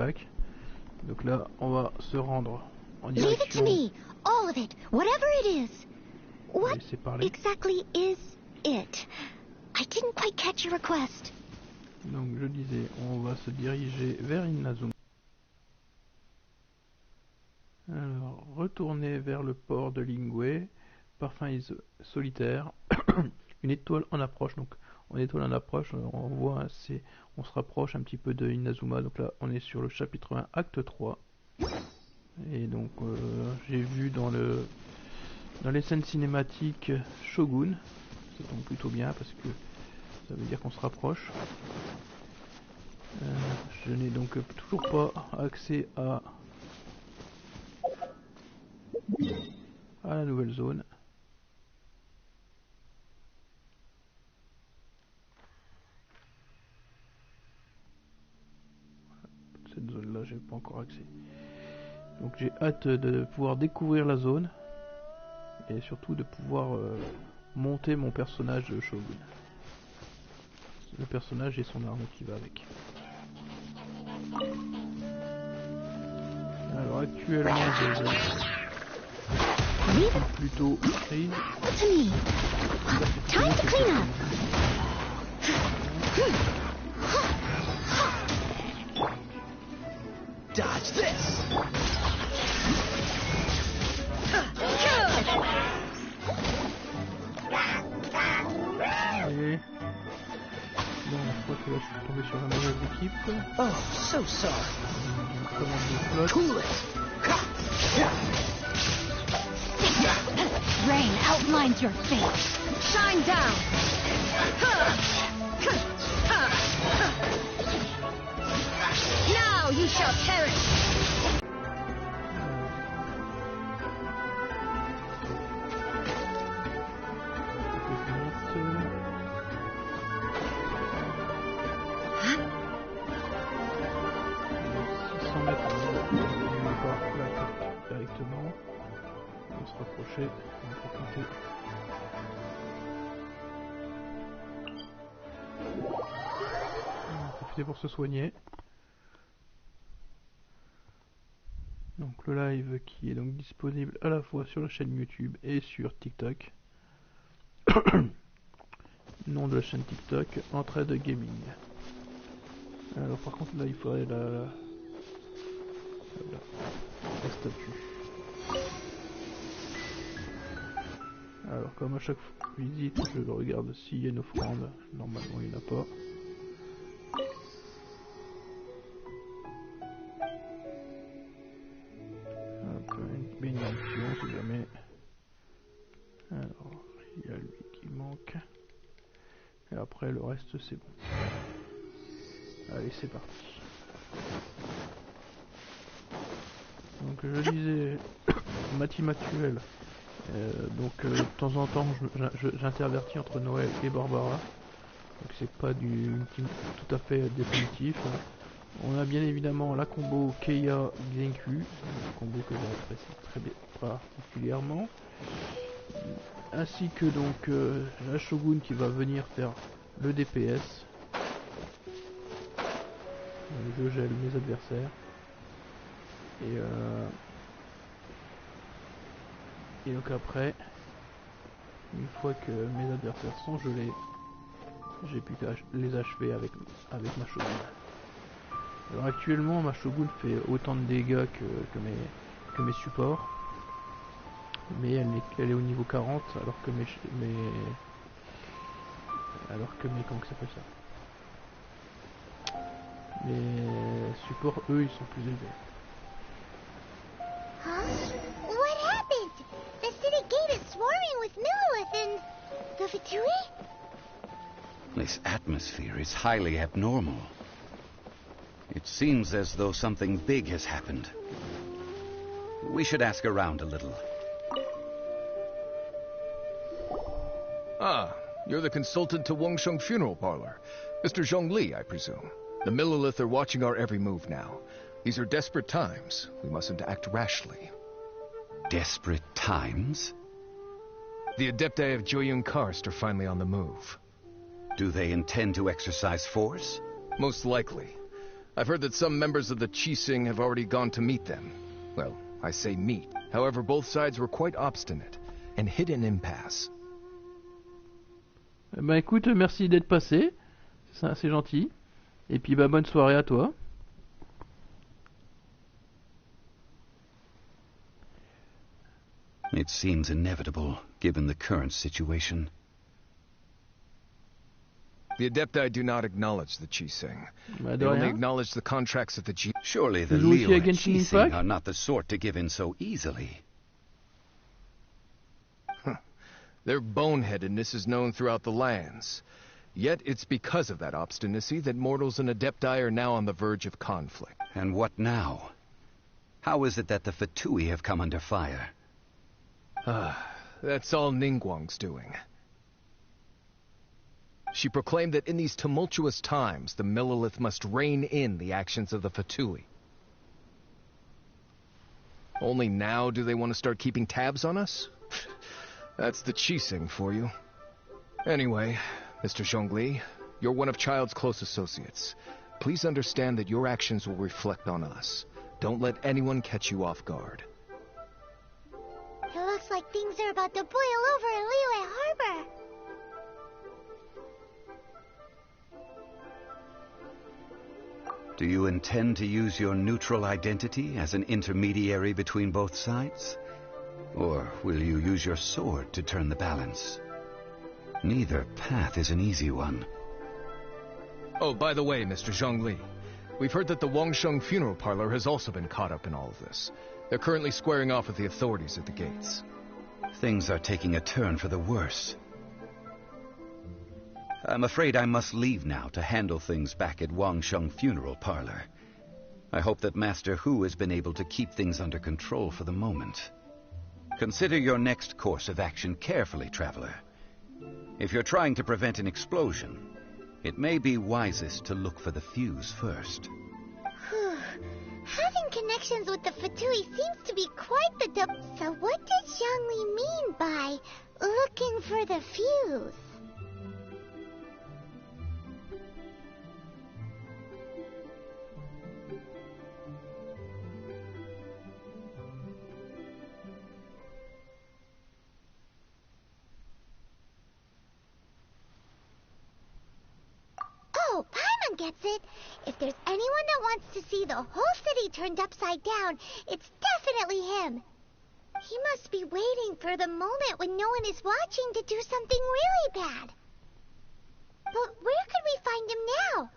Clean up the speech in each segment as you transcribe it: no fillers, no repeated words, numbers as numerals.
pack. Donc là, on va se rendre en Leave it to direction. me, all of it, whatever it is. What Laissez parler. exactly is it? I didn't quite catch your request. Donc je disais, on va se diriger vers Inazuma. Alors, retourner vers le port de Lingüe, parfum solitaire, une étoile en approche. Donc en étoile en approche, on voit, on se rapproche un petit peu de Inazuma. Donc là, on est sur le chapitre 1, acte 3. Et donc j'ai vu dans les scènes cinématiques Shogun, ça tombe plutôt bien parce que ça veut dire qu'on se rapproche. Je n'ai donc toujours pas accès à la nouvelle zone. Cette zone là j'ai pas encore accès. Donc j'ai hâte de pouvoir découvrir la zone et surtout de pouvoir monter mon personnage de Shogun. Le personnage et son arme qui va avec. Alors actuellement je suis plutôt prise. Time to clean up. Dodge this. Et bon, je crois que là je suis tombé sur la mauvaise équipe. Oh, so sorry. Commande de flotte. Cool it. Rain outlines your face. Shine down. Now you shall perish. Directement, on va se rapprocher, on va profiter. On va profiter pour se soigner. Donc le live qui est donc disponible à la fois sur la chaîne YouTube et sur TikTok. Nom de la chaîne TikTok, Entraide Gaming. Alors par contre là il faudrait la statue. Alors comme à chaque visite je regarde s'il y a une offrande, normalement il n'y en a pas. Hop, une bénédiction si jamais. Alors il y a lui qui manque. Et après le reste c'est bon. Allez c'est parti. Donc je disais ma team actuelle. De temps en temps j'intervertis entre Noël et Barbara. Donc c'est pas une team tout à fait définitif. On a bien évidemment la combo Keia Genku, un combo que j'apprécie très particulièrement. Ainsi que donc la Shogun qui va venir faire le DPS. Je gèle mes adversaires. Et donc après, une fois que mes adversaires sont gelés, j'ai pu les achever avec ma Shogun. Alors actuellement ma Shogun fait autant de dégâts que mes supports. Mais elle est au niveau 40 alors que mes comment que ça s'appelle ça? Mes supports eux ils sont plus élevés. Huh? What happened? The city gate is swarming with Millilith and the Vitui? This atmosphere is highly abnormal. It seems as though something big has happened. We should ask around a little. Ah, you're the consultant to Wangsheng Funeral Parlor. Mr. Zhongli, I presume. The Millilith are watching our every move now. These are desperate times. We mustn't act rashly. Desperate times? The Adepti of Joyun Karst are finally on the move. Do they intend to exercise force? Most likely. I've heard that some members of the Qixing have already gone to meet them. Well, I say meet. However, both sides were quite obstinate and hit an impasse. Ben écoute, merci d'être passé. C'est gentil. Et puis bah bonne soirée à toi. It seems inevitable, given the current situation. The Adepti do not acknowledge the Qixing. Bah, de They only rien. acknowledge the contracts of the G. Surely the Vous jouez aussi Leo à and Genshin Qixing Impact? are not the sort to give in so easily. Their boneheadedness is known throughout the lands. Yet it's because of that obstinacy that mortals and Adepti are now on the verge of conflict. And what now? How is it that the Fatui have come under fire? That's all Ningguang's doing. She proclaimed that in these tumultuous times, the Millelith must rein in the actions of the Fatui. Only now do they want to start keeping tabs on us? That's the Qixing for you. Anyway, Mr. Zhongli, you're one of Child's close associates. Please understand that your actions will reflect on us. Don't let anyone catch you off guard. It looks like things are about to boil over in Liyue Harbor. Do you intend to use your neutral identity as an intermediary between both sides? Or will you use your sword to turn the balance? Neither path is an easy one. Oh, by the way, Mr. Zhongli, we've heard that the Wangsheng funeral parlor has also been caught up in all of this. They're currently squaring off with the authorities at the gates. Things are taking a turn for the worse. I'm afraid I must leave now to handle things back at Wangsheng Funeral Parlor. I hope that Master Hu has been able to keep things under control for the moment. Consider your next course of action carefully, Traveler. If you're trying to prevent an explosion, it may be wisest to look for the fuse first. Having connections with the Fatui seems to be quite the So what does Zhongli mean by looking for the fuse? Oh, Paimon gets it. If there's anyone that wants to see the whole city turned upside down, it's definitely him. He must be waiting for the moment when no one is watching to do something really bad. But where could we find him now?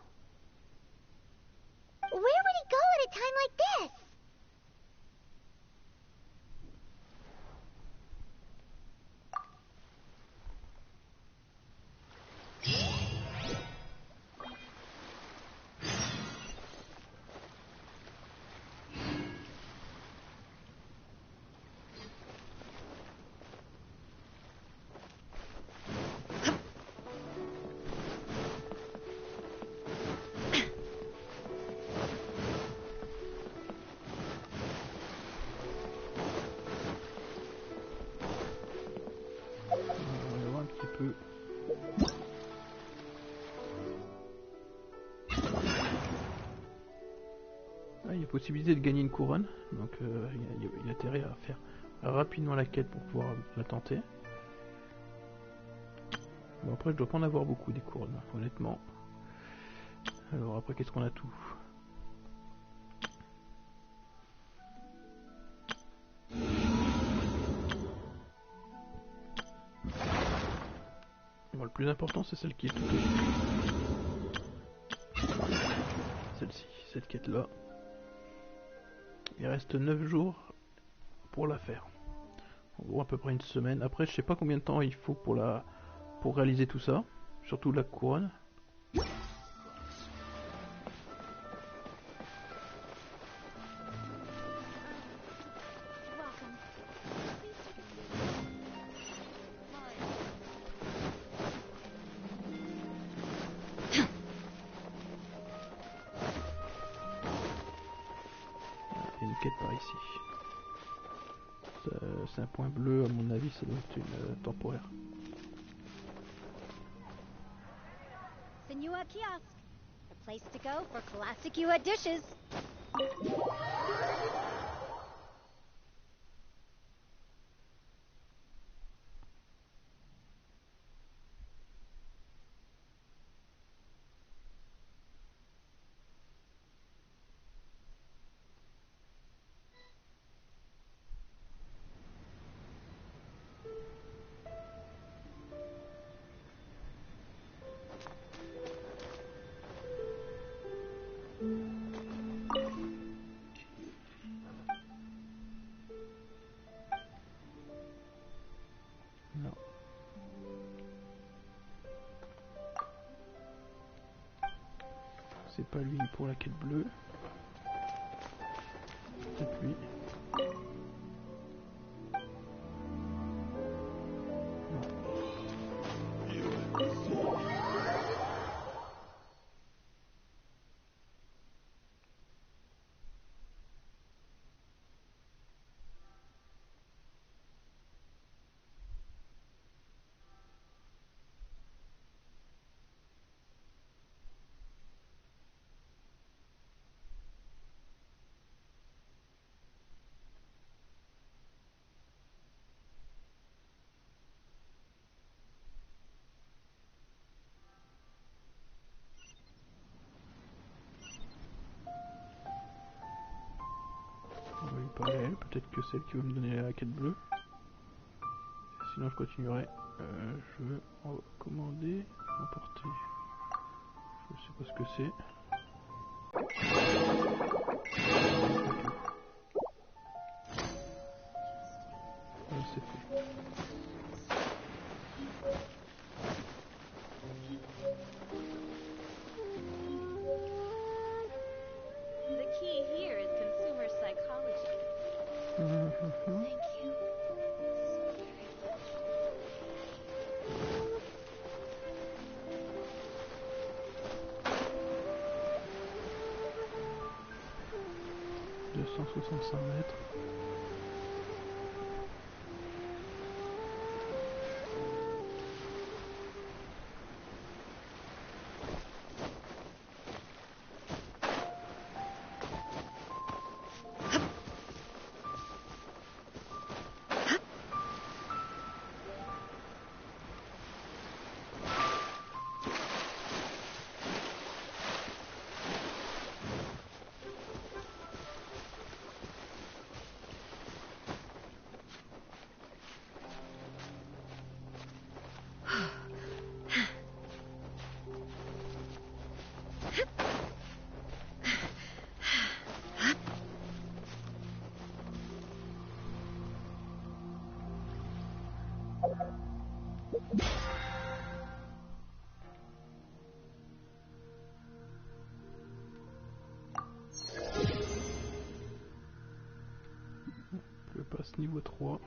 Where would he go at a time like this? On va voir un petit peu. Ah, il y a possibilité de gagner une couronne, donc il y a intérêt à faire rapidement la quête pour pouvoir la tenter. Bon, après je dois pas en avoir beaucoup des couronnes, honnêtement. Alors après qu'est-ce qu'on a tout? Bon, le plus important c'est celle qui est tout au-dessus. Celle-ci, cette quête là. Il reste 9 jours pour la faire. En gros à peu près une semaine. Après je sais pas combien de temps il faut pour réaliser tout ça. Surtout la couronne. Il y a une quête par ici. C'est un point bleu, à mon avis, ça doit être une temporaire. Senua Kiosk. place to go for classic U.S. dishes. Non. C'est pas lui pour la quête bleue. Peut-être lui. On va lui parler à elle, peut-être que c'est elle qui va me donner la quête bleue. Sinon je continuerai. Je veux commander, emporter. Je sais pas ce que c'est. C'est fait. The key here is consumer psychology. Thank you. So 265 mètres. Je passe niveau 3.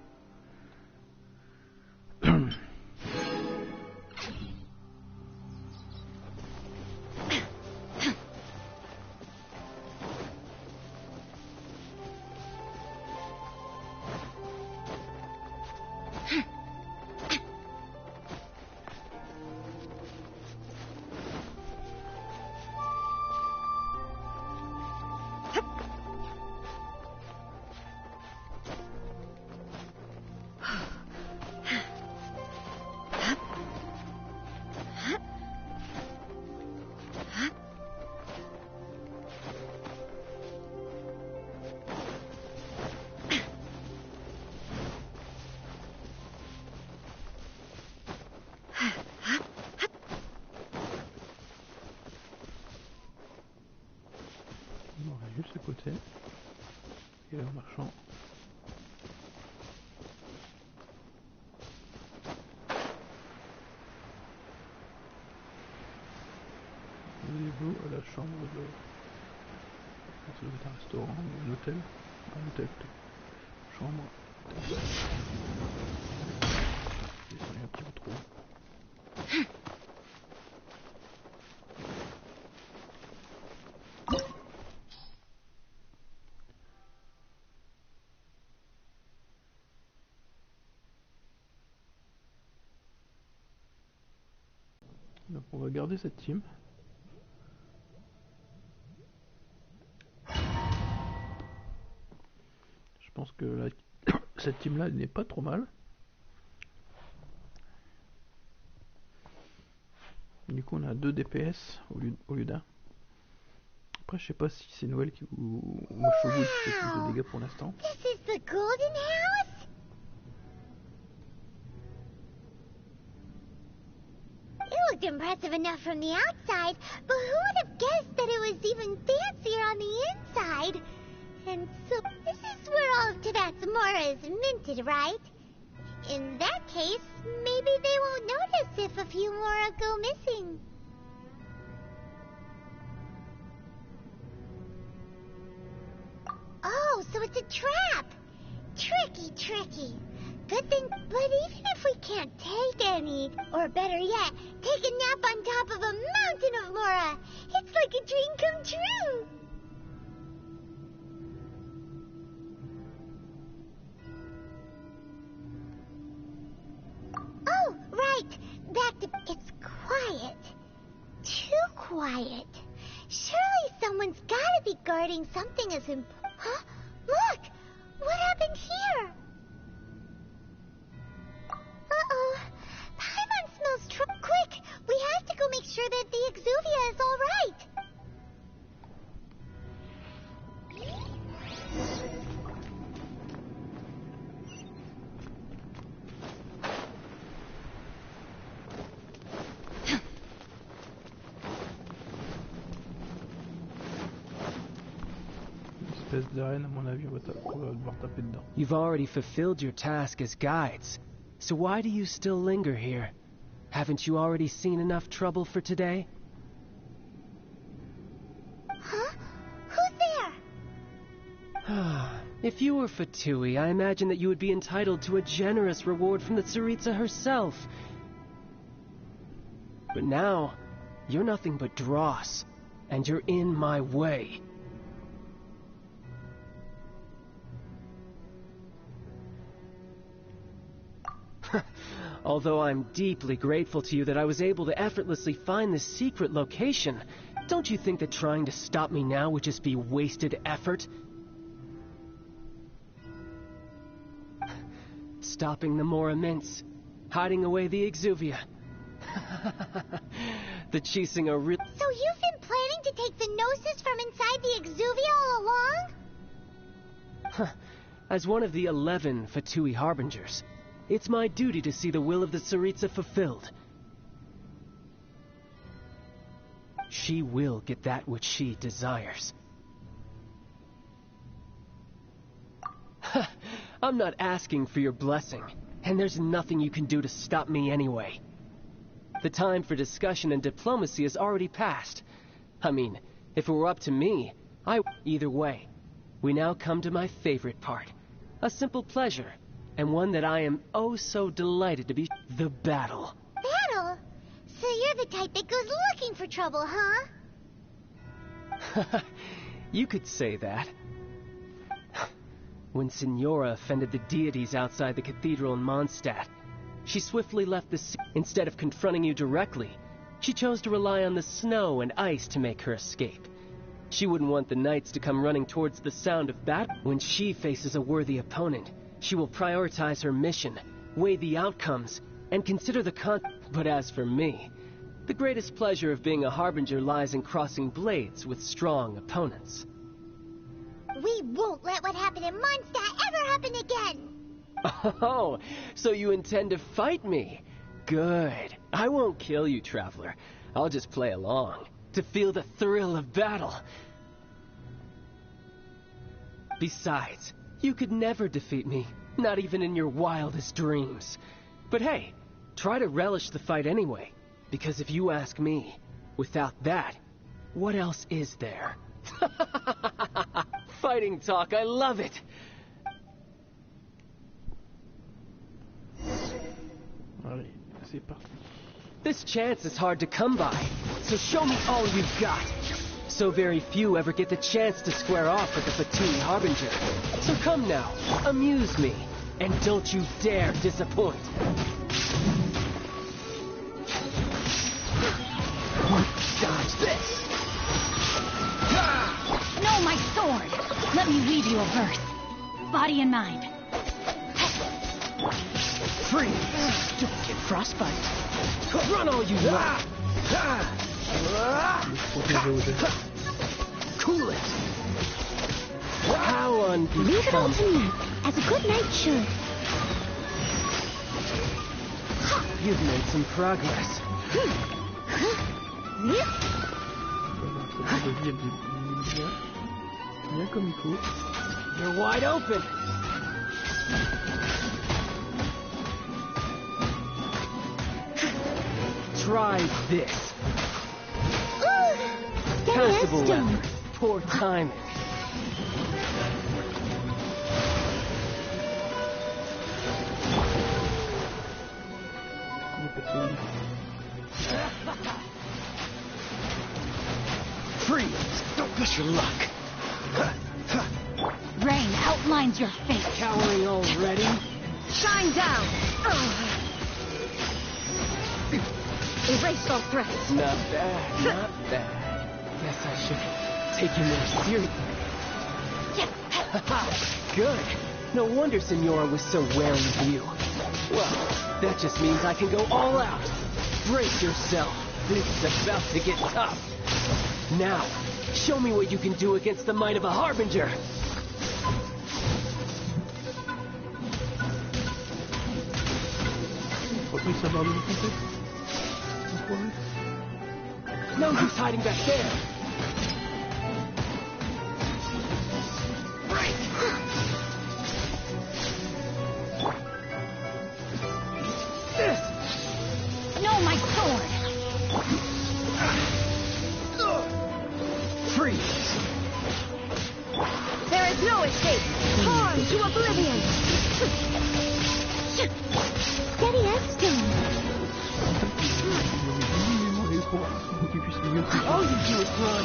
On va juste à côté. Et là, marchand. Voulez-vous à la chambre de... Ça doit être un restaurant ou un hôtel. Un hôtel peut-être. Chambre. Descendez un petit peu trop. Donc on va garder cette team. pense que cette team-là n'est pas trop mal. Du coup, on a 2 DPS au lieu d'un. Après, je sais pas si c'est Noël ou Moshogu qui fait plus de dégâts pour l'instant. This is the golden house? It looked impressive enough from the outside, but who would have guessed that it was even fancier on the inside? And so, this is where all of Tabatsumora is minted, right? In that case, maybe they won't notice if a few more go missing. Oh, so it's a trap! Tricky, tricky. Good thing, but even if we can't take any, or better yet, take a nap on top of a mountain of Mora, it's like a dream come true! Oh, right! Back to... It's quiet. Too quiet. Surely someone's gotta be guarding something as important. Huh? Look! What happened here? Uh-oh. Paimon smells quick! We have to go make sure that the Exuvia is all right. Espèce d'arène, à mon avis, on va devoir taper dedans. You've already fulfilled your task as guides, so why do you still linger here? Haven't you already seen enough trouble for today? Huh? Who's there? If you were Fatui, I imagine that you would be entitled to a generous reward from the Tsaritsa herself. But now, you're nothing but dross, and you're in my way. Although I'm deeply grateful to you that I was able to effortlessly find this secret location, don't you think that trying to stop me now would just be wasted effort? Stopping the Mora Mints, hiding away the Exuvia. The Chising are real. So you've been planning to take the Gnosis from inside the Exuvia all along? As one of the 11 Fatui Harbingers, it's my duty to see the will of the Tsaritsa fulfilled. She will get that which she desires. I'm not asking for your blessing, and there's nothing you can do to stop me anyway. The time for discussion and diplomacy has already passed. I mean, if it were up to me, either way. We now come to my favorite part. A simple pleasure. And one that I am oh so delighted to be, the battle. Battle? So you're the type that goes looking for trouble, huh? You could say that. When Signora offended the deities outside the cathedral in Mondstadt, she swiftly left the city. Instead of confronting you directly, she chose to rely on the snow and ice to make her escape. She wouldn't want the knights to come running towards the sound of battle. When she faces a worthy opponent, she will prioritize her mission, weigh the outcomes, and consider the But as for me, the greatest pleasure of being a Harbinger lies in crossing blades with strong opponents. We won't let what happened in Mondstadt ever happen again! Oh, so you intend to fight me? Good. I won't kill you, Traveler. I'll just play along, to feel the thrill of battle. Besides, you could never defeat me, not even in your wildest dreams. But hey, try to relish the fight anyway, because if you ask me, without that, what else is there? Fighting talk, I love it! Allez, c'est parti. This chance is hard to come by, so show me all you've got. So very few ever get the chance to square off with the Fatui Harbinger. So come now, amuse me, and don't you dare disappoint. Dodge this! No, my sword! Let me read you a verse. body and mind. Freeze! Don't get frostbite. Run all you want. Cool it. How Leave it all to unbecoming. me, as a good knight should. You've made some progress. Bien comme il faut. You're wide open. Try this. Passable Stone. effort. Poor timing. Freeze! Don't push your luck. Rain outlines your fate. Cowering already? Shine down! Erase all threats. Not bad, not bad. Guess I should take you more seriously. Good. No wonder Senora was so wary of you. Well, that just means I can go all out. Brace yourself. This is about to get tough. Now, show me what you can do against the might of a Harbinger. Faut plus savoir de l'écouter. No use hiding back there. No, my sword! Freeze. There is no escape! Harm to oblivion! Steady as stone. All you do is run.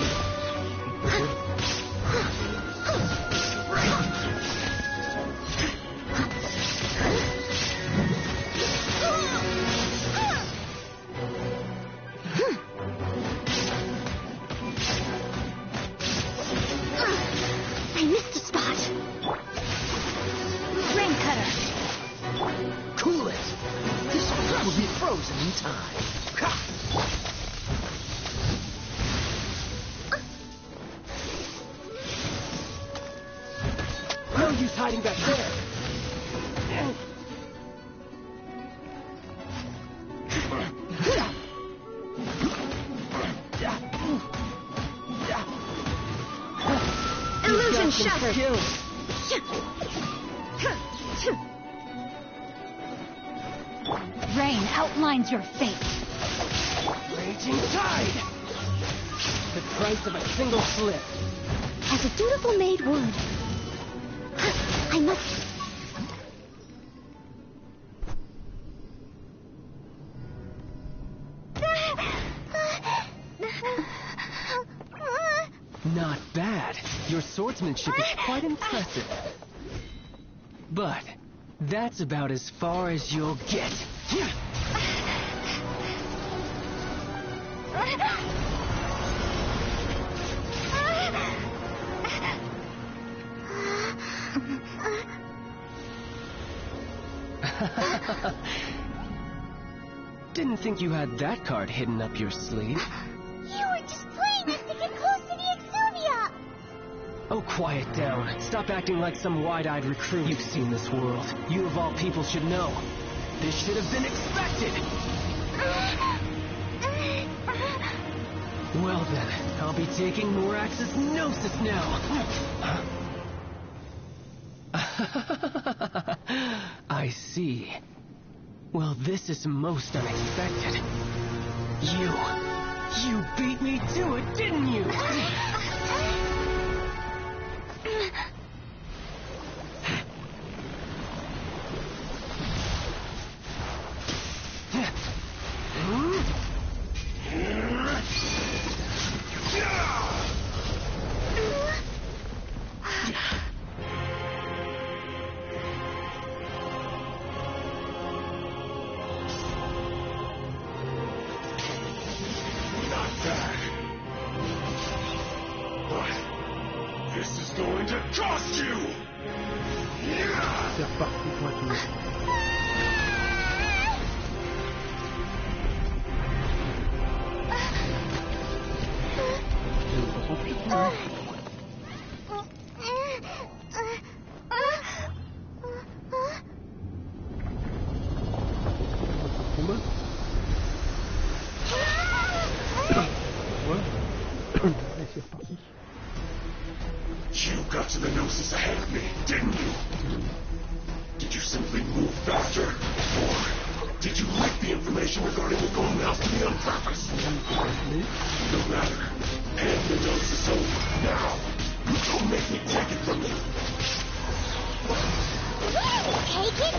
I missed a spot. Rain cutter! Cool it. This will be frozen in time. No use hiding back there. Illusion Some shattered! skills. Rain outlines your fate. Raging tide. The price of a single slip. As a dutiful maid would. I must... Not bad. Your swordsmanship is quite impressive. But that's about as far as you'll get. Didn't think you had that card hidden up your sleeve. You were just playing us to get close to the Exuvia! Oh, quiet down. Stop acting like some wide-eyed recruit. You've seen this world. You of all people should know. This should have been expected. Well then, I'll be taking Morax's Gnosis now. I see. Well, this is most unexpected. You beat me to it, didn't you? Gnosis ahead of me, didn't you? Did you simply move faster? Or did you leak the information regarding the Golden House to me on purpose? No matter. And the Gnosis over. Now. Don't make me take it from you. Take it?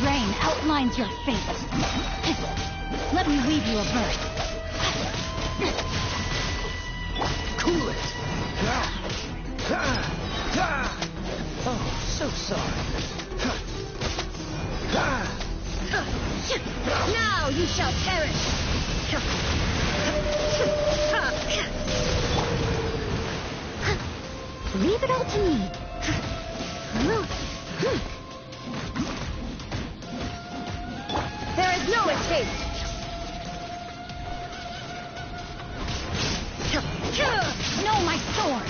Rain outlines your fate. Let me weave you a verse. Cool it! Oh, so sorry. Now you shall perish! Leave it all to me. There is no escape! No, my sword!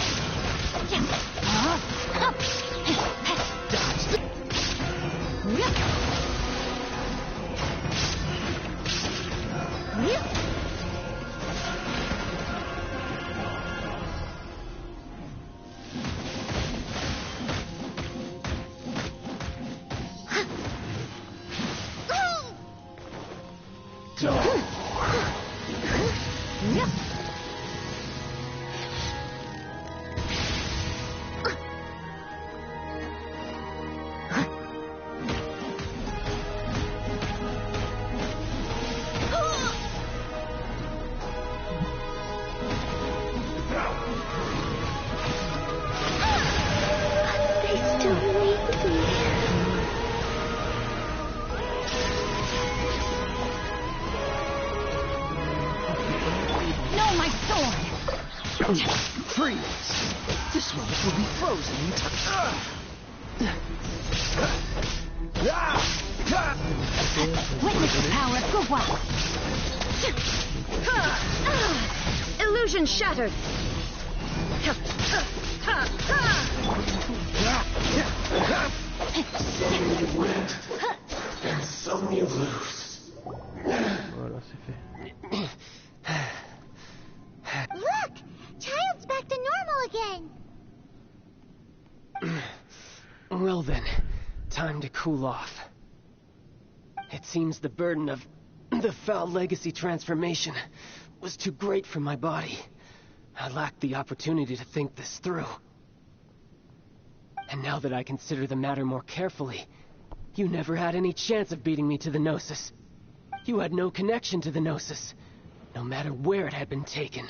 Freeze! This one will be frozen in time. Witness the power of Gugwa! Illusion shattered! Some you win, and some you lose. Voilà, c'est fait. Look! Child's back to normal again. Well then, time to cool off. It seems the burden of the foul legacy transformation was too great for my body. I lacked the opportunity to think this through. And now that I consider the matter more carefully, you never had any chance of beating me to the Gnosis. You had no connection to the Gnosis, no matter where it had been taken.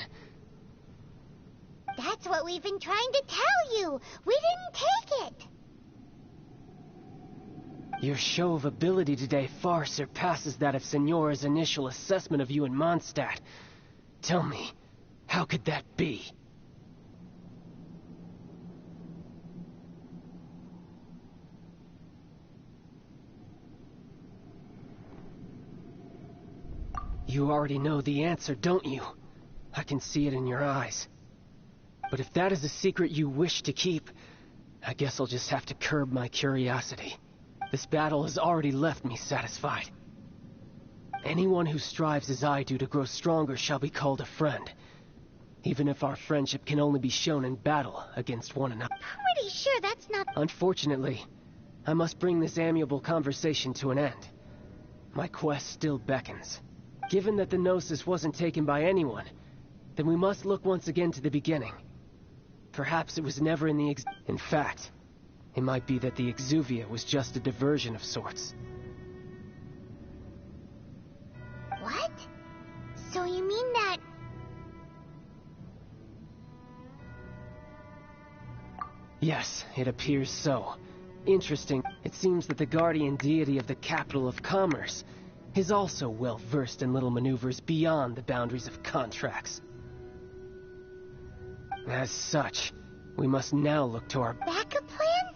That's what we've been trying to tell you. We didn't take it. Your show of ability today far surpasses that of Signora's initial assessment of you in Mondstadt. Tell me, how could that be? You already know the answer, don't you? I can see it in your eyes. But if that is a secret you wish to keep, I guess I'll just have to curb my curiosity. This battle has already left me satisfied. Anyone who strives as I do to grow stronger shall be called a friend, even if our friendship can only be shown in battle against one another. Pretty sure that's not... Unfortunately, I must bring this amiable conversation to an end. My quest still beckons. Given that the Gnosis wasn't taken by anyone, then we must look once again to the beginning. Perhaps it was never in the In fact, it might be that the Exuvia was just a diversion of sorts. What? So you mean that... Yes, it appears so. Interesting. It seems that the guardian deity of the capital of commerce is also well versed in little maneuvers beyond the boundaries of contracts. As such, we must now look to our backup plan?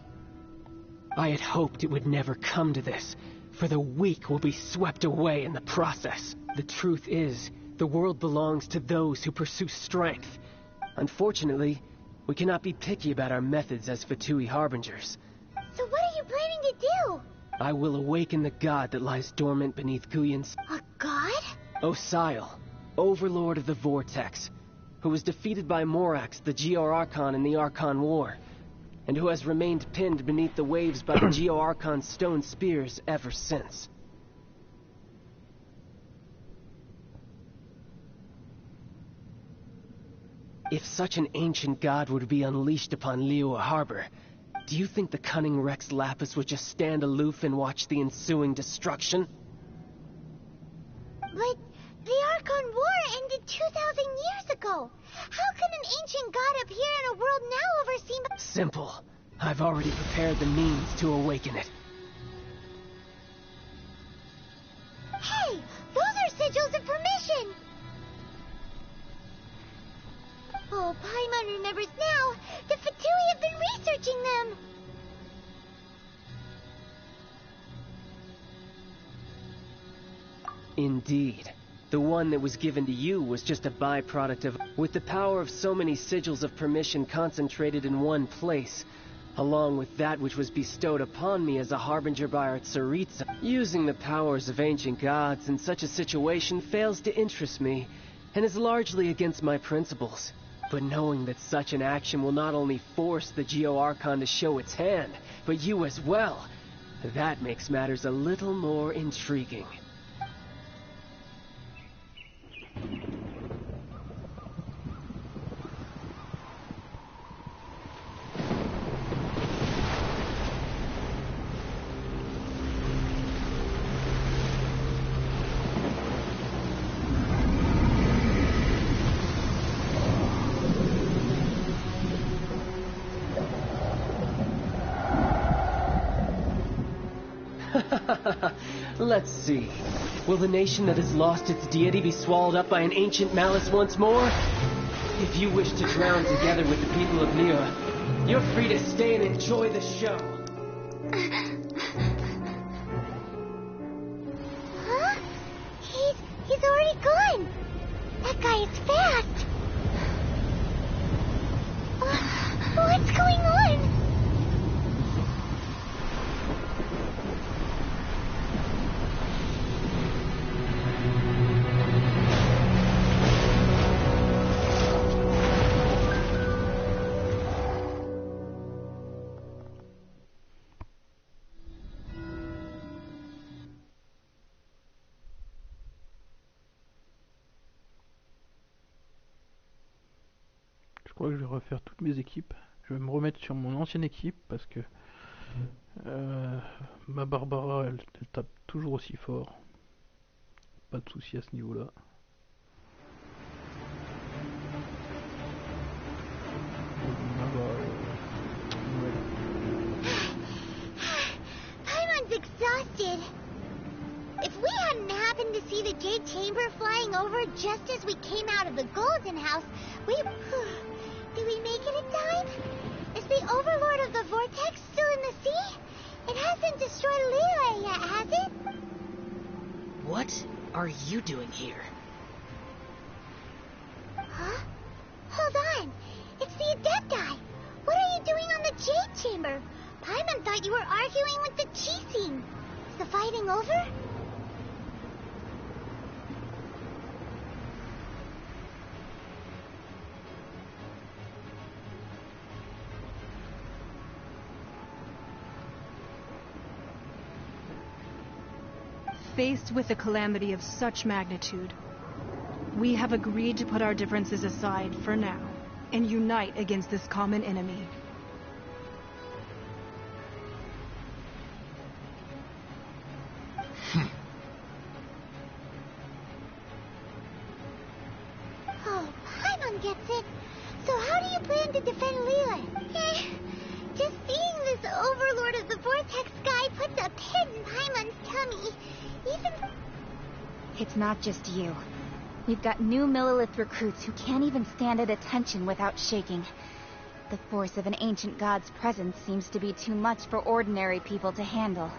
I had hoped it would never come to this, for the weak will be swept away in the process. The truth is, the world belongs to those who pursue strength. Unfortunately, we cannot be picky about our methods as Fatui Harbingers. So what are you planning to do? I will awaken the god that lies dormant beneath Guyan's... A god? Osial, overlord of the Vortex, who was defeated by Morax, the Geo-Archon in the Archon War, and who has remained pinned beneath the waves by the Geo-Archon's stone spears ever since. If such an ancient god were to be unleashed upon Liyue Harbor, do you think the cunning Rex Lapis would just stand aloof and watch the ensuing destruction? But the Archon War ended 2,000 years ago. How can an ancient god appear in a world now overseen by... Simple. I've already prepared the means to awaken it. Hey! Those are sigils of permission! Oh, Paimon remembers now. The Fatui have been researching them. Indeed. The one that was given to you was just a byproduct of... With the power of so many sigils of permission concentrated in one place, along with that which was bestowed upon me as a harbinger by our Tsaritsa, using the powers of ancient gods in such a situation fails to interest me, and is largely against my principles. But knowing that such an action will not only force the Geo-Archon to show its hand, but you as well, that makes matters a little more intriguing. Let's see. Will the nation that has lost its deity be swallowed up by an ancient malice once more? If you wish to drown together with the people of Liyue, you're free to stay and enjoy the show. Huh? He's already gone. That guy is fast. What's going on? Je crois que je vais refaire toutes mes équipes. Je vais me remettre sur mon ancienne équipe parce que ma Barbara elle tape toujours aussi fort. Pas de souci à ce niveau là. Paimon's exhausted. If we hadn't happened to see the Jade Chamber flying over just as we came out of the Golden House, we... Did we make it in time? Is the Overlord of the Vortex still in the sea? It hasn't destroyed Liyue yet, has it? What are you doing here? Huh? Hold on. It's the Adepti. What are you doing on the Jade Chamber? Paimon thought you were arguing with the Chising. Is the fighting over? Faced with a calamity of such magnitude, we have agreed to put our differences aside for now and unite against this common enemy. Oh, Paimon gets it. So how do you plan to defend Liyue? Just seeing this Overlord of the Vortex guy puts a pin in Paimon's tummy. It's not just you. We've got new Millilith recruits who can't even stand at attention without shaking. The force of an ancient god's presence seems to be too much for ordinary people to handle.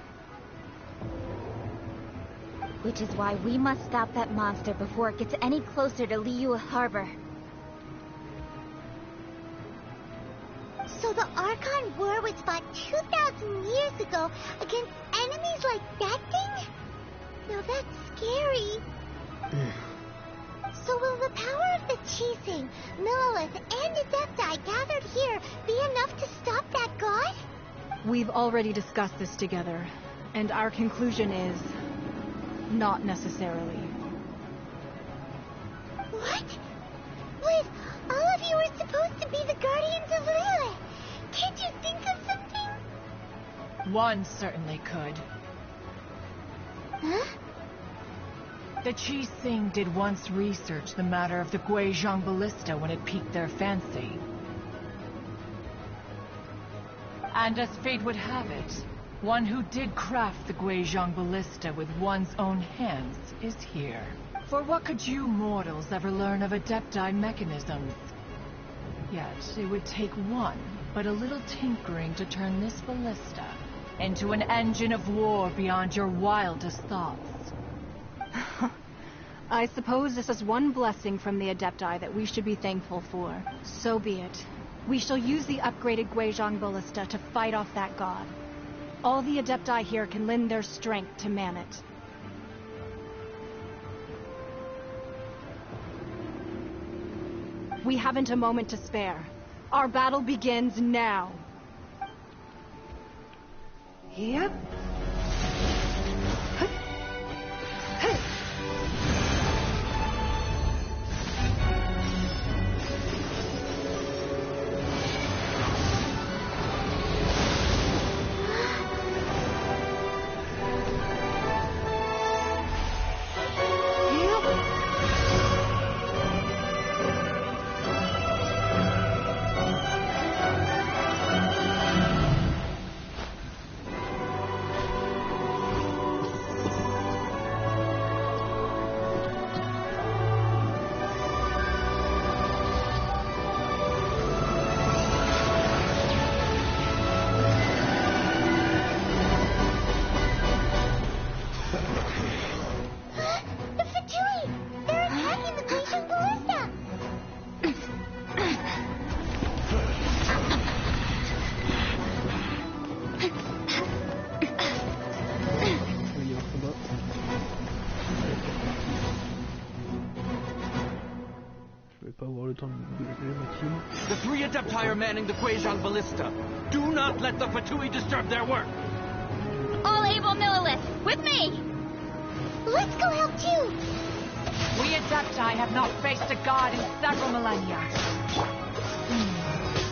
Which is why we must stop that monster before it gets any closer to Liyue Harbor. So the Archon War was fought 2,000 years ago against enemies like that thing? Now that's scary. So will the power of the Qixing, Lilith, and Adepti gathered here be enough to stop that god? We've already discussed this together, and our conclusion is... not necessarily. What? But all of you were supposed to be the guardians of Lilith. Can't you think of something? One certainly could. Huh? The Qixing did once research the matter of the Guizhong ballista when it piqued their fancy. And as fate would have it, one who did craft the Guizhong ballista with one's own hands is here. For what could you mortals ever learn of Adepti mechanisms? Yet it would take one, but a little tinkering to turn this ballista into an engine of war beyond your wildest thoughts. I suppose this is one blessing from the Adepti that we should be thankful for. So be it. We shall use the upgraded Guizhong ballista to fight off that god. All the Adepti here can lend their strength to man it. We haven't a moment to spare. Our battle begins now. Yep. The three Adepti are manning the Guizhong ballista. Do not let the Fatui disturb their work. All able Millilith, with me! Let's go help too! We Adepti have not faced a god in several millennia.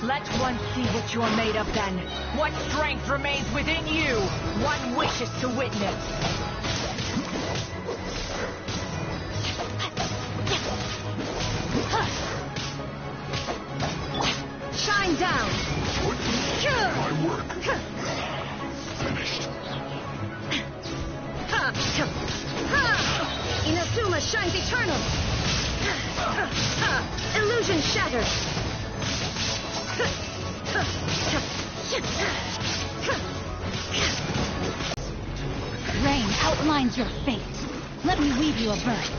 Let one see what you are made of then. What strength remains within you. One wishes to witness. Shine down! My work. Finished. Inazuma shines eternal! Illusion shattered! Rain outlines your fate. Let me weave you a verse.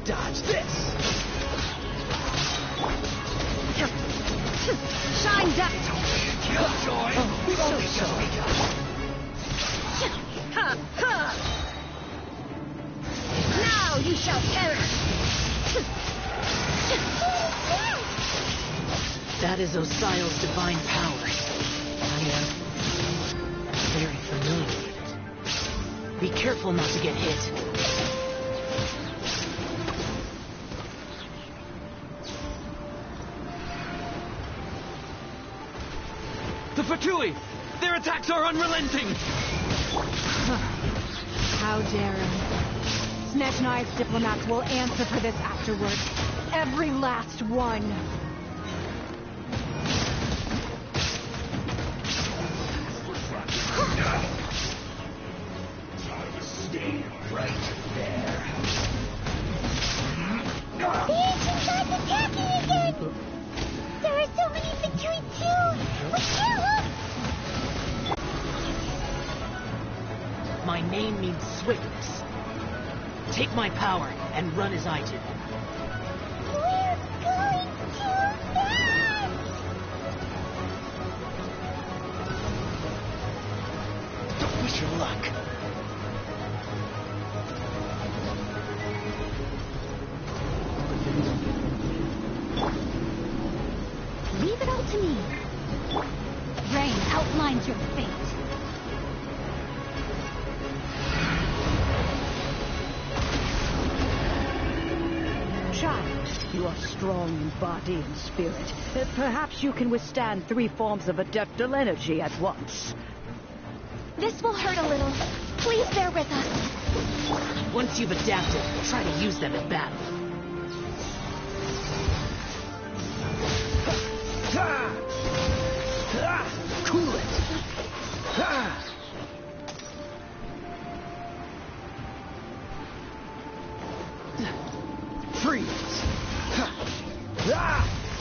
Dodge this! Shine down! Killjoy! Only just begun. Now you shall perish! That is Osial's divine power. I am very familiar with it. Be careful not to get hit. The Fatui! Their attacks are unrelenting! How daring. Snetch Knight's diplomats will answer for this afterward. Every last one. Stay right there. The ancient god's attacking again! There are so many Fatui too! We can't look! My name means swiftness. Take my power and run as I do. We're going too fast! Don't push your luck. Leave it all to me. Rain outlines your fate. Child, you are strong in body and spirit. Perhaps you can withstand 3 forms of adeptal energy at once. This will hurt a little. Please bear with us. Once you've adapted, try to use them in battle. Cool it! Freeze!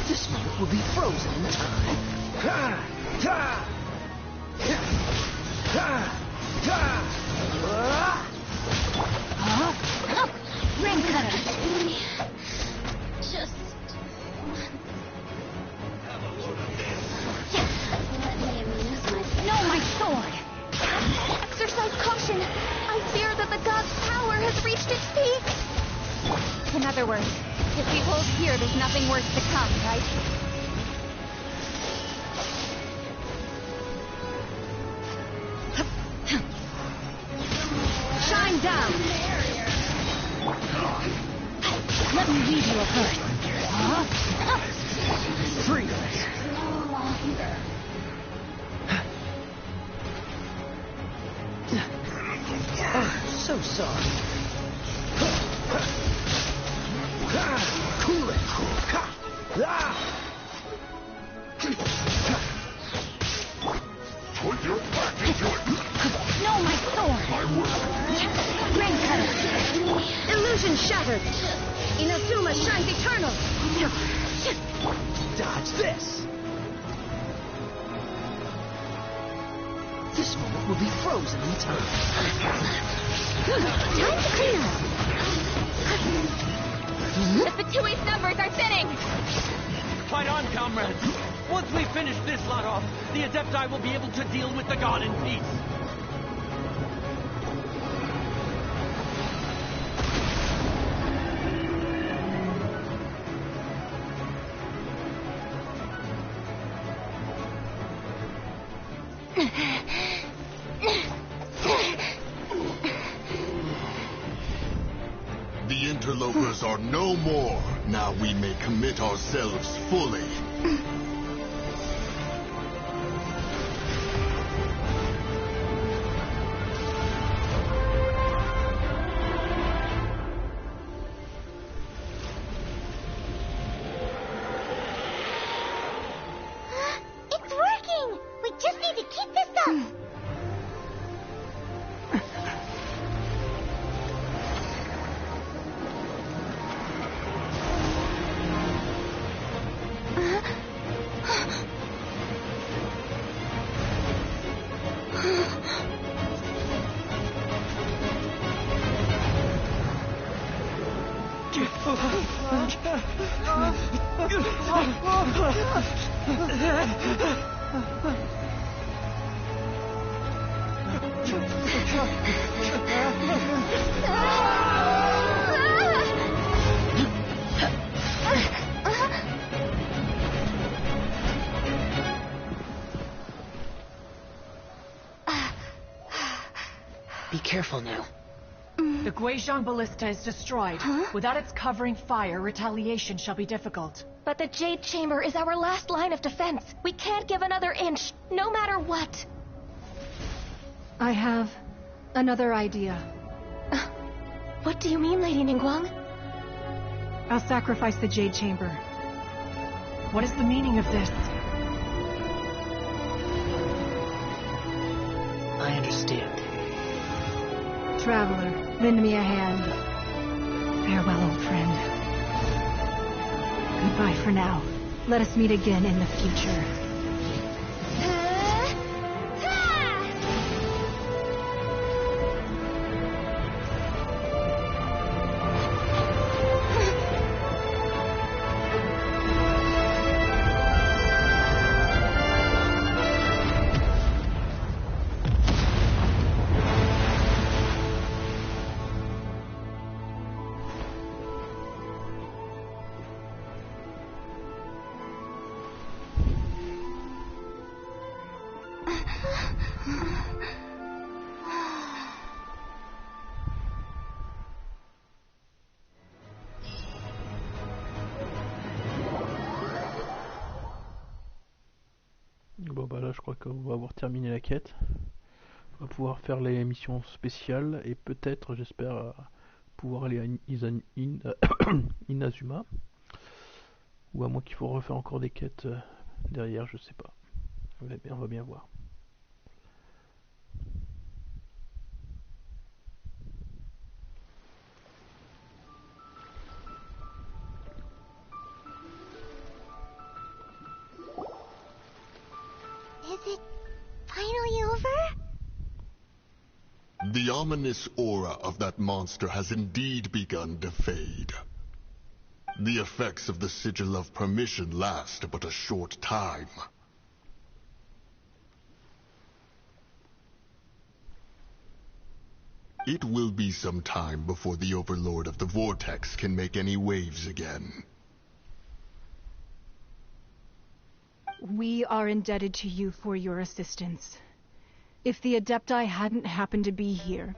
This moment will be frozen in time. Ring cutter. Just... Let me amuse myself. No, my sword! Exercise caution. I fear that the god's power has reached its peak. In other words, if we hold here, there's nothing worse to come, right? Shine down! Let me lead you a first. Freeze! So sorry. Cool it! Put your back into it! No, my sword! Ring cutter. Illusion shattered! Inazuma shines eternal! Dodge this! This moment will be frozen in time. Time to clean up. The Fatui's numbers are thinning! Fight on, comrades! Once we finish this lot off, the Adepti will be able to deal with the god in peace. The interlopers are no more. Now we may commit ourselves fully. It's working! We just need to keep this up! Be careful now. The Guizhong Ballista is destroyed. Without its covering fire, retaliation shall be difficult. But the Jade Chamber is our last line of defense. We can't give another inch, no matter what. I have another idea. What do you mean, Lady Ningguang? I'll sacrifice the Jade Chamber. What is the meaning of this? I understand. Traveler, lend me a hand. Farewell, old friend. Goodbye for now. Let us meet again in the future. crois qu'on va avoir terminé la quête. On va pouvoir faire les missions spéciales et peut-être, j'espère, pouvoir aller à Inazuma. Ou à moins qu'il faut refaire encore des quêtes derrière, je sais pas. On va bien voir. Is it finally over? The ominous aura of that monster has indeed begun to fade. The effects of the Sigil of Permission last but a short time. It will be some time before the Overlord of the Vortex can make any waves again. We are indebted to you for your assistance. If the Adepti hadn't happened to be here,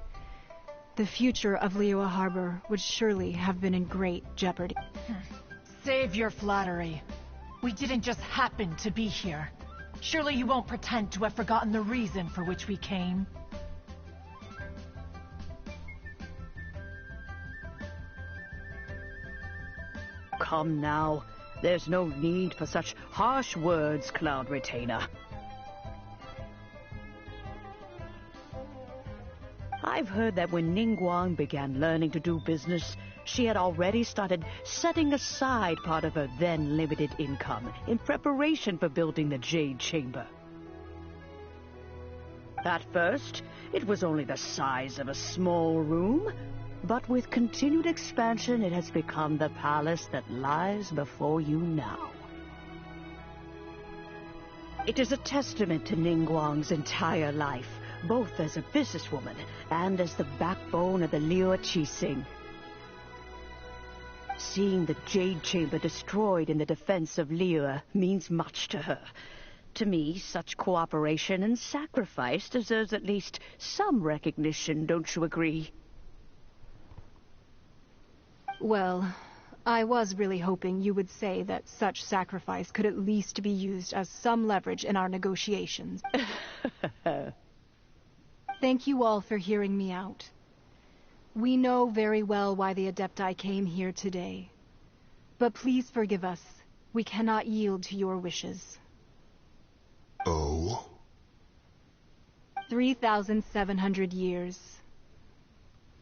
the future of Liyue Harbor would surely have been in great jeopardy. Save your flattery. We didn't just happen to be here. Surely you won't pretend to have forgotten the reason for which we came. Come now. There's no need for such harsh words, Cloud Retainer. I've heard that when Ningguang began learning to do business, she had already started setting aside part of her then limited income in preparation for building the Jade Chamber. At first, it was only the size of a small room, but with continued expansion, it has become the palace that lies before you now. It is a testament to Ningguang's entire life, both as a businesswoman and as the backbone of the Liyue Qixing. Seeing the Jade Chamber destroyed in the defense of Liyue means much to her. To me, such cooperation and sacrifice deserves at least some recognition, don't you agree? Well, I was really hoping you would say that such sacrifice could at least be used as some leverage in our negotiations. Thank you all for hearing me out. We know very well why the Adepti came here today. But please forgive us. We cannot yield to your wishes. Oh? 3,700 years.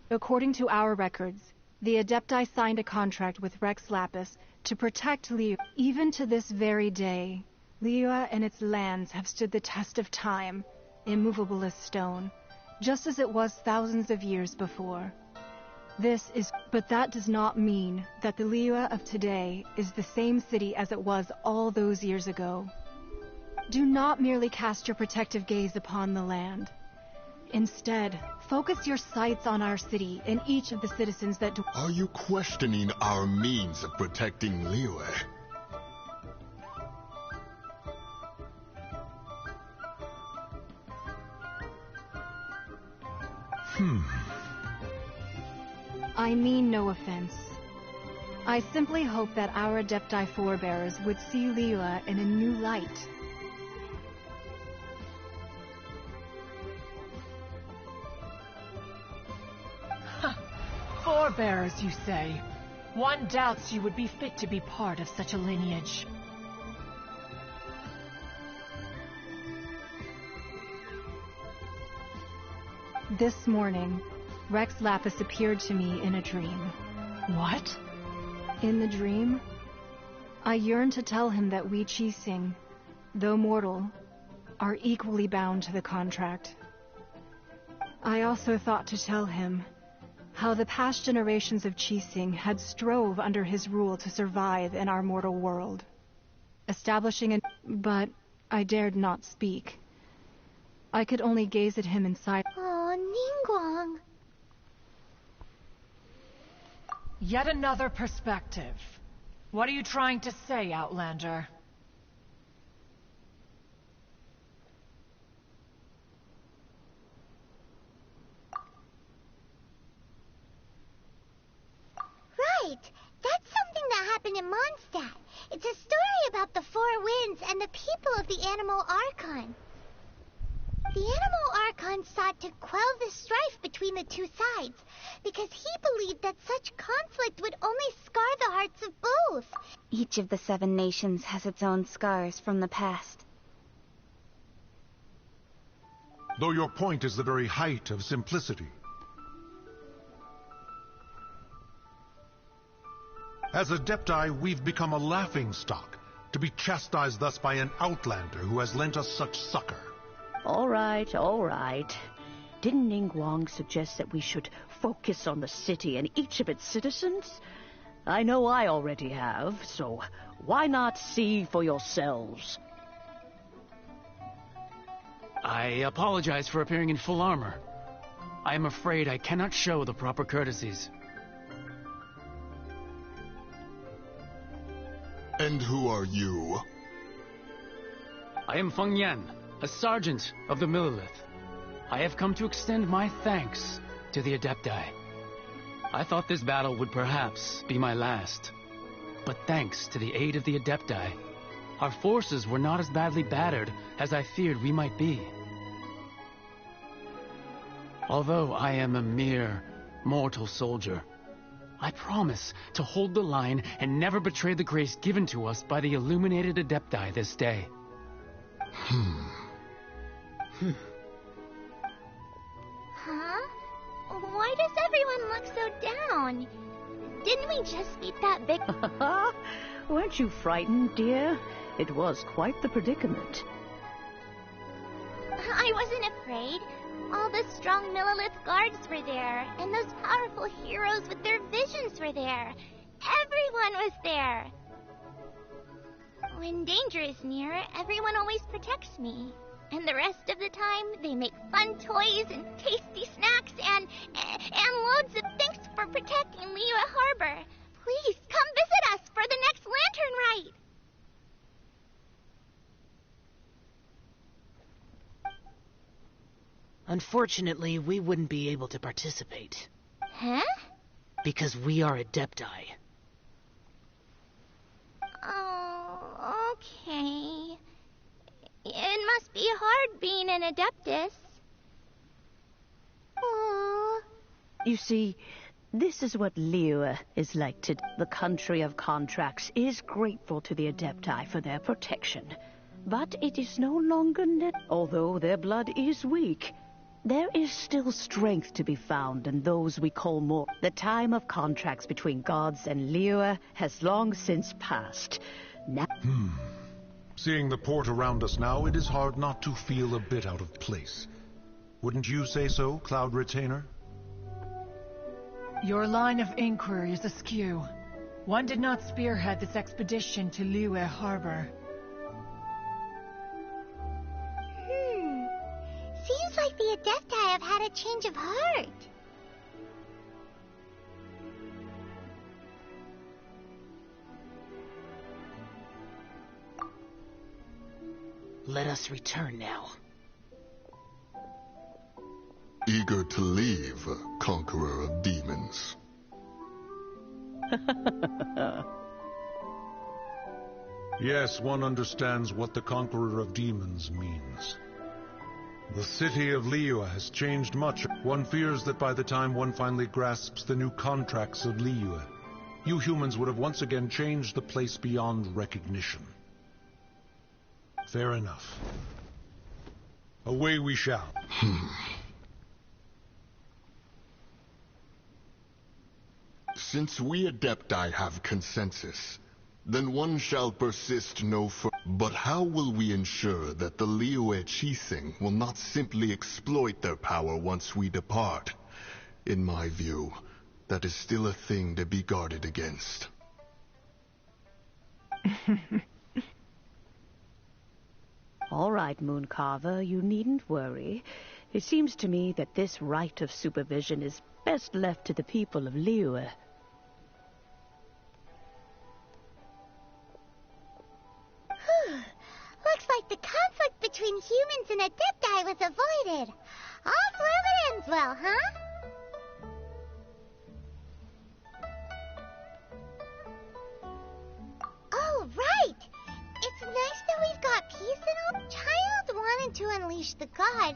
According to our records, the Adepti signed a contract with Rex Lapis to protect Liyue. Even to this very day, Liyue and its lands have stood the test of time, immovable as stone, just as it was thousands of years before. But that does not mean that the Liyue of today is the same city as it was all those years ago. Do not merely cast your protective gaze upon the land. Instead, focus your sights on our city and each of the citizens that... Are you questioning our means of protecting Liyue? I mean no offense. I simply hope that our Adepti forebears would see Liyue in a new light. Forebears, you say? One doubts you would be fit to be part of such a lineage. This morning, Rex Lapis appeared to me in a dream. What? In the dream, I yearned to tell him that we Qixing, though mortal, are equally bound to the contract. I also thought to tell him how the past generations of Qixing had strove under his rule to survive in our mortal world, establishing an... But I dared not speak. I could only gaze at him in silence. Oh, Ningguang. Yet another perspective. What are you trying to say, Outlander? Right. That's something that happened in Mondstadt. It's a story about the Four Winds and the people of the Animal Archon. The Animal Archon sought to quell the strife between the two sides, because he believed that such conflict would only scar the hearts of both. Each of the 7 nations has its own scars from the past. Though your point is the very height of simplicity. As Adepti, we've become a laughingstock, to be chastised thus by an outlander who has lent us such succor. All right, all right. Didn't Ningguang suggest that we should focus on the city and each of its citizens? I know I already have, so why not see for yourselves? I apologize for appearing in full armor. I am afraid I cannot show the proper courtesies. And who are you? I am Feng Yan, a sergeant of the Millilith. I have come to extend my thanks to the Adepti. I thought this battle would perhaps be my last. But thanks to the aid of the Adepti, our forces were not as badly battered as I feared we might be. Although I am a mere mortal soldier, I promise to hold the line and never betray the grace given to us by the illuminated Adepti this day. Huh? Why does everyone look so down? Didn't we just beat that big... Weren't you frightened, dear? It was quite the predicament. I wasn't afraid. All the strong Millilith guards were there, and those powerful heroes with their visions were there. Everyone was there. When danger is near, everyone always protects me. And the rest of the time, they make fun toys and tasty snacks and loads of thanks for protecting Liyue Harbor. Please, come visit us for the next lantern rite. Unfortunately, we wouldn't be able to participate. Huh? Because we are Adepti. Oh, okay. It must be hard being an Adeptus. Aww. You see, this is what Liyue is like today. The country of contracts is grateful to the Adepti for their protection. But it is no longer although their blood is weak. There is still strength to be found in those we call more. The time of contracts between gods and Liyue has long since passed. Now... Seeing the port around us now, it is hard not to feel a bit out of place. Wouldn't you say so, Cloud Retainer? Your line of inquiry is askew. One did not spearhead this expedition to Liyue Harbor. Seems like the Adepti have had a change of heart. Let us return now. Eager to leave, Conqueror of Demons. Yes, one understands what the Conqueror of Demons means. The city of Liyue has changed much. One fears that by the time one finally grasps the new contracts of Liyue, you humans would have once again changed the place beyond recognition. Fair enough. Away we shall. Since we Adepti have consensus, then one shall persist no further. But how will we ensure that the Liyue Qixing will not simply exploit their power once we depart? In my view, that is still a thing to be guarded against. All right, Mooncarver, you needn't worry. It seems to me that this right of supervision is best left to the people of Liyue. Looks like the conflict between humans and Adepti was avoided. Off River ends well, huh? Oh, right! It's nice that we've got peace and all. Child wanted to unleash unleash the god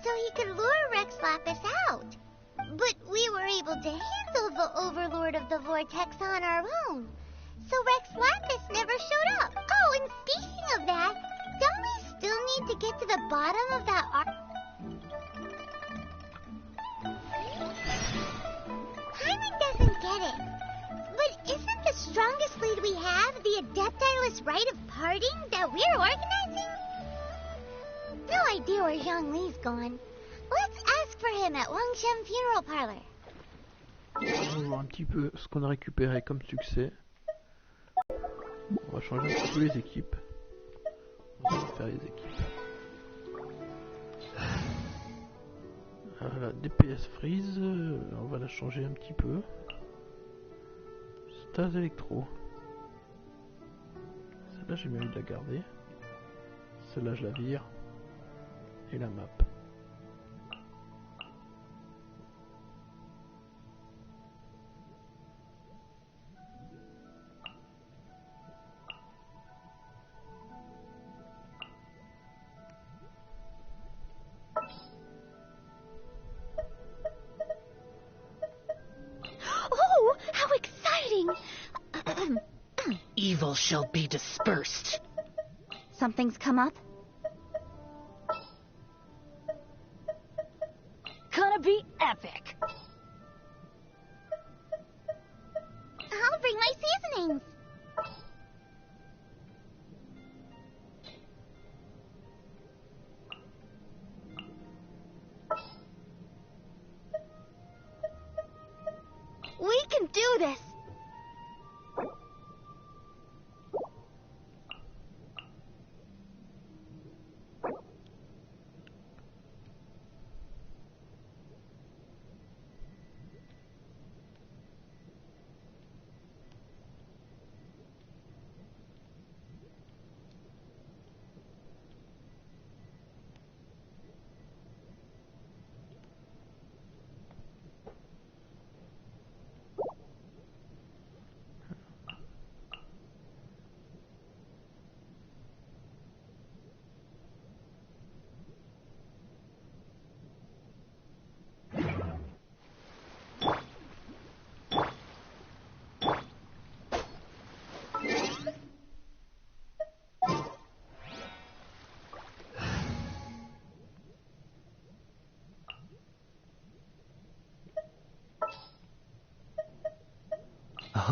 so he could lure Rex Lapis out. But we were able to handle the Overlord of the Vortex on our own. So Rex Lapis never showed up. Oh, and speaking of that, don't we still need to get to the bottom of that Paimon doesn't get it. But isn't the strongest lead we have the Adepti-less rite of parting that we're organizing? No idea where Zhongli's gone. Let's ask for him at Wangshan Funeral Parlor. On va voir un petit peu ce qu'on a récupéré comme succès. On va changer un petit peu les équipes. On va faire les équipes. Voilà, DPS Freeze, on va la changer un petit peu. Stase électro. Celle-là j'ai bien envie de la garder. Celle-là je la vire. Et la map. Oh, how exciting! Evil shall be dispersed. Something's come up? Gonna be epic. I'll bring my seasonings. We can do this.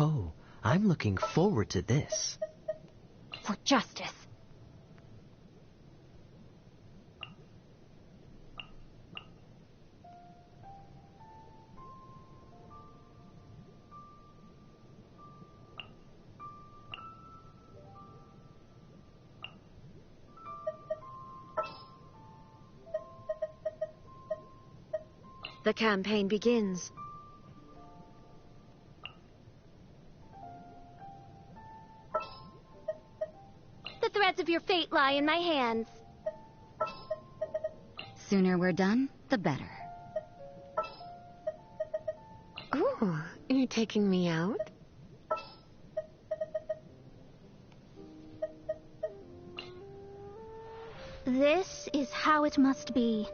Oh, I'm looking forward to this. For justice. The campaign begins. The threads of your fate lie in my hands. Sooner we're done, the better. Ooh, you taking me out? This is how it must be.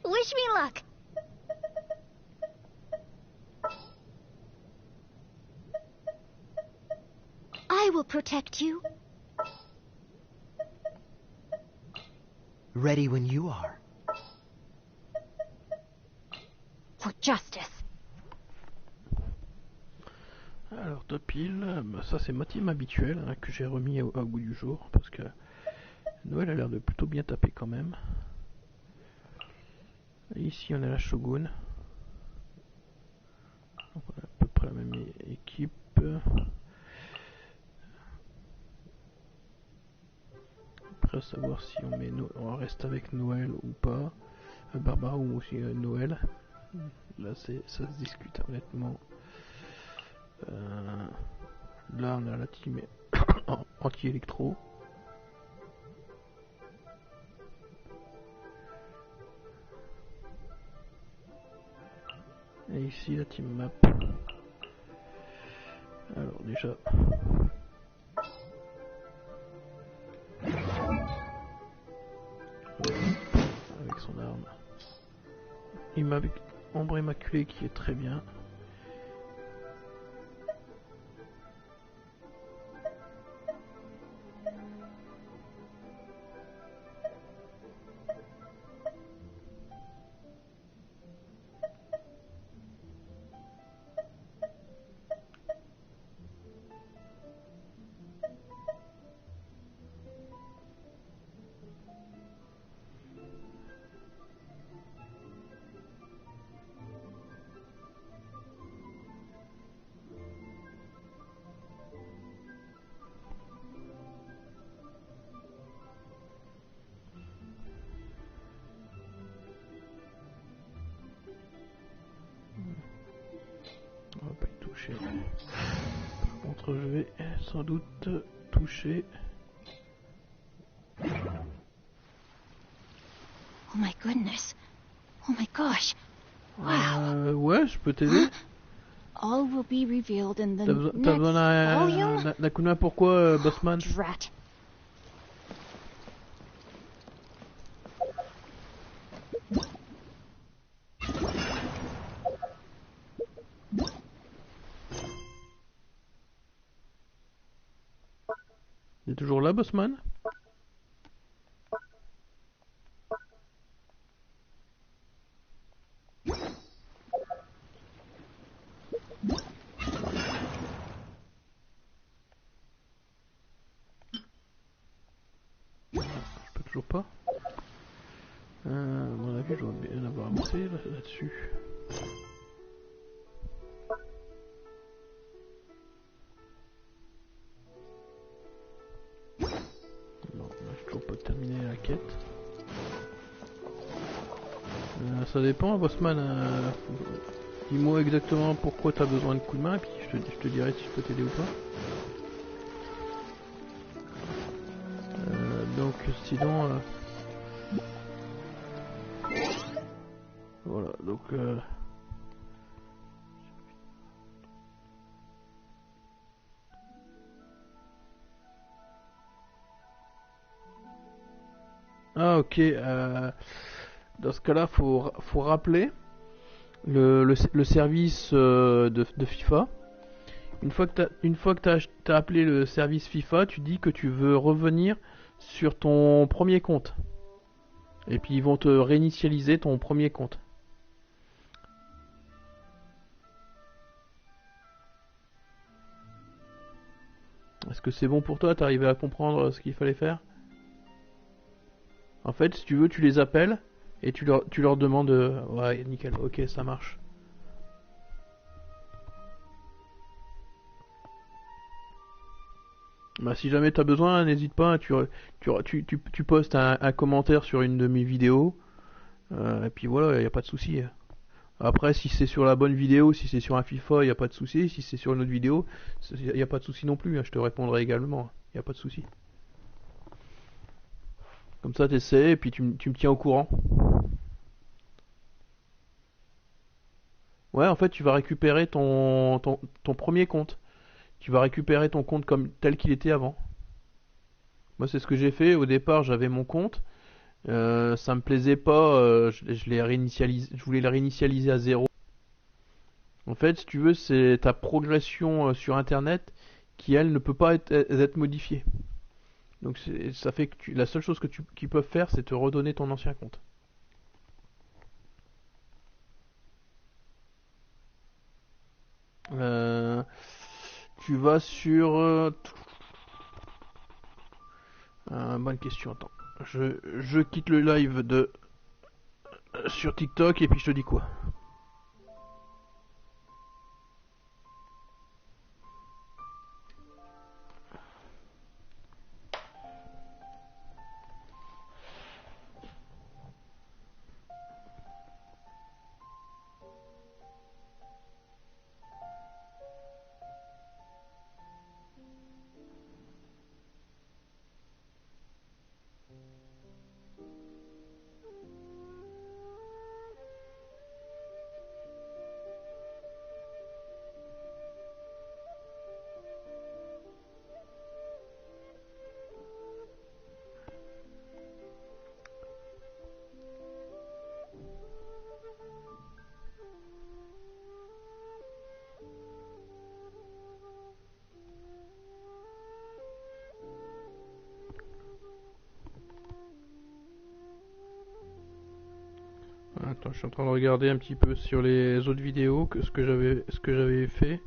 Wish me luck. I will protect you. Ready when you are. For justice. Alors, de pile, bah, ça c'est ma team habituelle hein, que j'ai remis au goût du jour parce que Noël a l'air de plutôt bien taper quand même. Et ici on a la Shogun. Donc, on a à peu près la même équipe. Après à savoir si on reste avec Noël ou pas. Barbara ou aussi Noël. Là ça se discute honnêtement. Là on a la team anti-électro. Et ici la team map. Alors déjà avec son arme. Il m'a avec ombre immaculée qui est très bien. On va pas y toucher. Par contre, je vais sans doute toucher. Oh my goodness. Oh my gosh. Wow. Ouais, je peux t'aider. All will be revealed in the T'as besoin volume. d'un coup de main pourquoi, Bossman? Drat. Il est toujours là, Bossman? Je peux toujours pas. À mon avis, je dois bien avoir avancé là-dessus. Non, j'ai toujours pas terminé la quête. Ça dépend, Bossman. Dis-moi exactement pourquoi t'as besoin de coup de main, et puis je te dirai si je peux t'aider ou pas. Donc sinon... Voilà, donc... Ah ok, dans ce cas-là, faut rappeler le service de FIFA. Une fois que t'as appelé le service FIFA, tu dis que tu veux revenir sur ton premier compte. Et puis ils vont te réinitialiser ton premier compte. Est-ce que c'est bon pour toi? T'as arrivé à comprendre ce qu'il fallait faire? En fait, si tu veux, tu les appelles et tu leur demandes... Ouais, nickel, ok, ça marche. Bah, si jamais t'as besoin, n'hésite pas, tu postes un commentaire sur une de mes vidéos, et puis voilà, y a pas de souci. Après, si c'est sur la bonne vidéo, si c'est sur un FIFA, y a pas de souci. Si c'est sur une autre vidéo, y a pas de souci non plus, hein, je te répondrai également, y a pas de souci. Comme ça, t'essaies, et puis tu me tiens au courant. Ouais, en fait, tu vas récupérer ton premier compte. Tu vas récupérer ton compte comme tel qu'il était avant. Moi, c'est ce que j'ai fait. Au départ, j'avais mon compte. Ça me plaisait pas. Je l'ai réinitialisé. Je voulais le réinitialiser à 0. En fait, si tu veux, c'est ta progression sur Internet qui, elle, ne peut pas être modifiée. Donc, ça fait que la seule chose qu'ils peuvent faire, c'est te redonner ton ancien compte. tu vas sur... bonne question, attends. Je quitte le live de sur TikTok et puis je te dis quoi. Attends, je suis en train de regarder un petit peu sur les autres vidéos que ce que j'avais fait.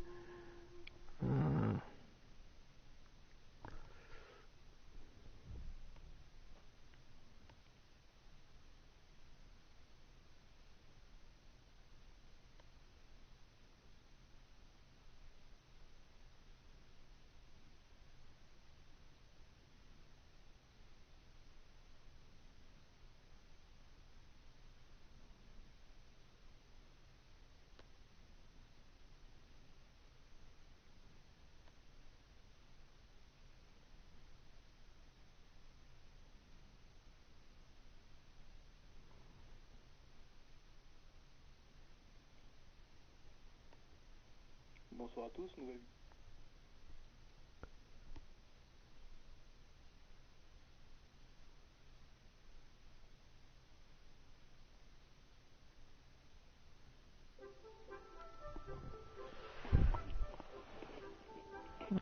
Bonsoir à tous, nouvelle.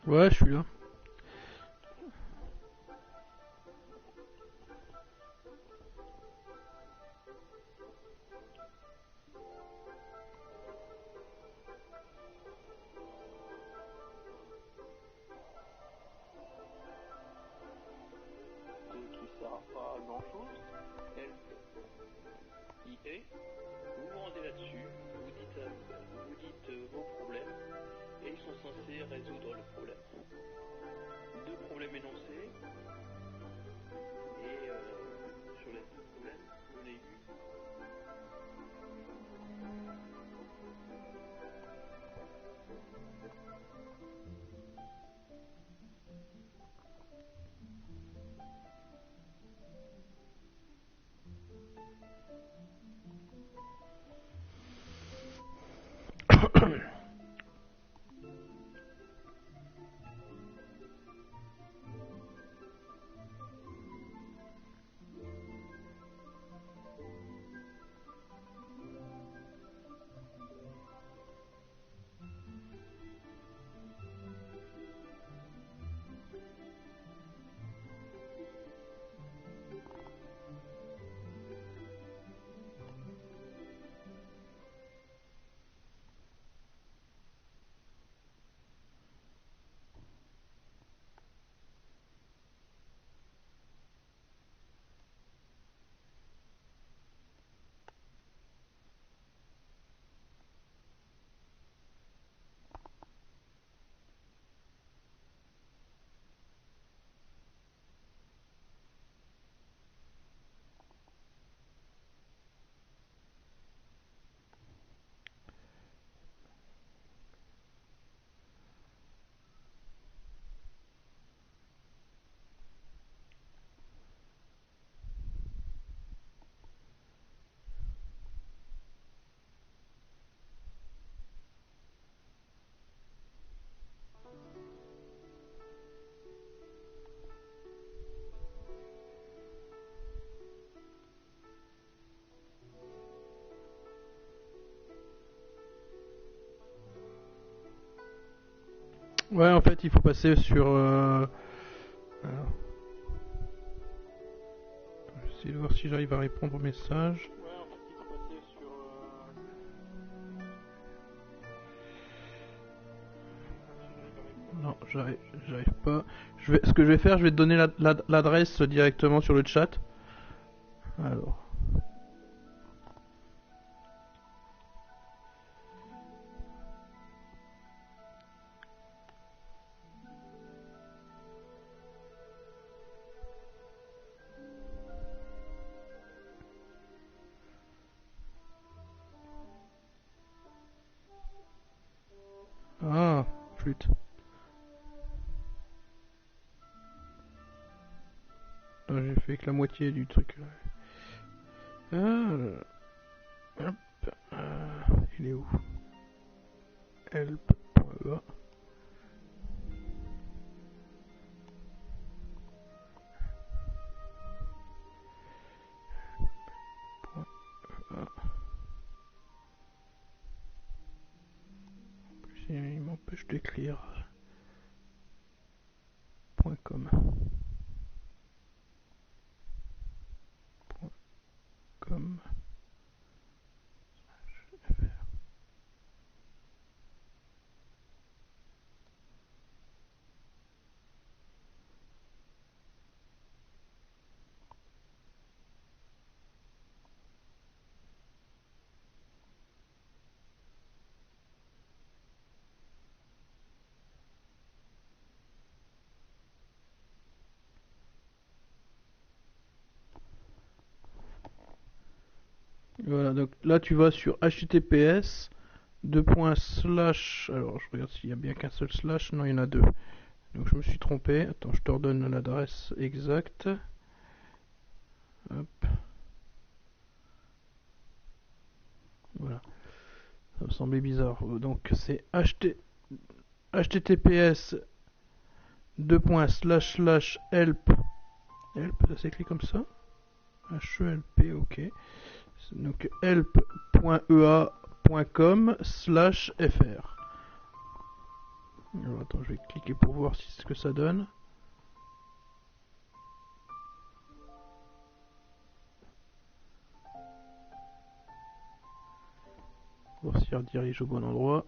Ouais, je suis là. Qui sert pas à grand chose. IA, vous vous rendez là-dessus, vous dites vos problèmes, et ils sont censés résoudre le problème. 2 problèmes énoncés, et sur les 2 problèmes, vous avez vu. Ouais, en fait, il faut passer sur... Alors... Je vais essayer de voir si j'arrive à répondre au message. j'arrive pas. Ce que je vais faire, je vais te donner l'adresse directement sur le chat. Alors. Ah, flûte. Ah, j'ai fait que la moitié du truc là. Hop. Il est où? Help.ea. Il m'empêche d'écrire. .com. .com. Voilà, donc là tu vas sur https alors je regarde s'il y a bien qu'un seul slash, non il y en a deux, donc je me suis trompé, attends je te redonne l'adresse exacte. Hop. Voilà, ça me semblait bizarre, donc c'est https help, ça s'écrit comme ça, HELP, ok. Donc help.ea.com/fr. Alors attends, je vais cliquer pour voir si c'est ce que ça donne. Voir si elle redirige au bon endroit.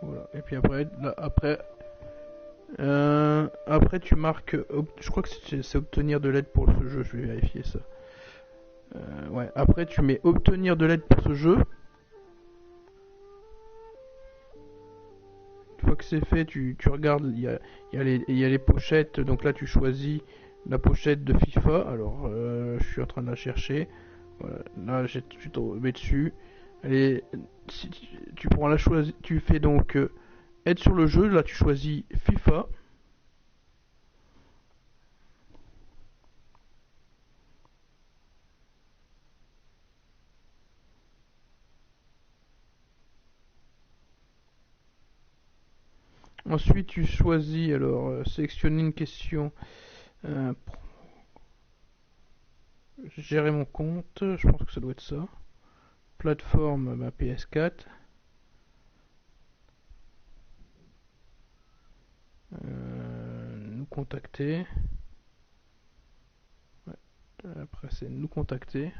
Voilà. Et puis après, là, après tu marques, je crois que c'est obtenir de l'aide pour ce jeu, je vais vérifier ça. Ouais, après tu mets obtenir de l'aide pour ce jeu. Une fois que c'est fait, tu regardes, il y a les pochettes, donc là tu choisis la pochette de FIFA. Alors je suis en train de la chercher. Voilà, là je suis tombé dessus. Allez, si tu prends la choisie, tu fais donc aide sur le jeu, là tu choisis FIFA. Ensuite tu choisis, alors sélectionner une question, gérer mon compte, je pense que ça doit être ça. Plateforme, PS4. Nous contacter. Ouais. Après c'est nous contacter.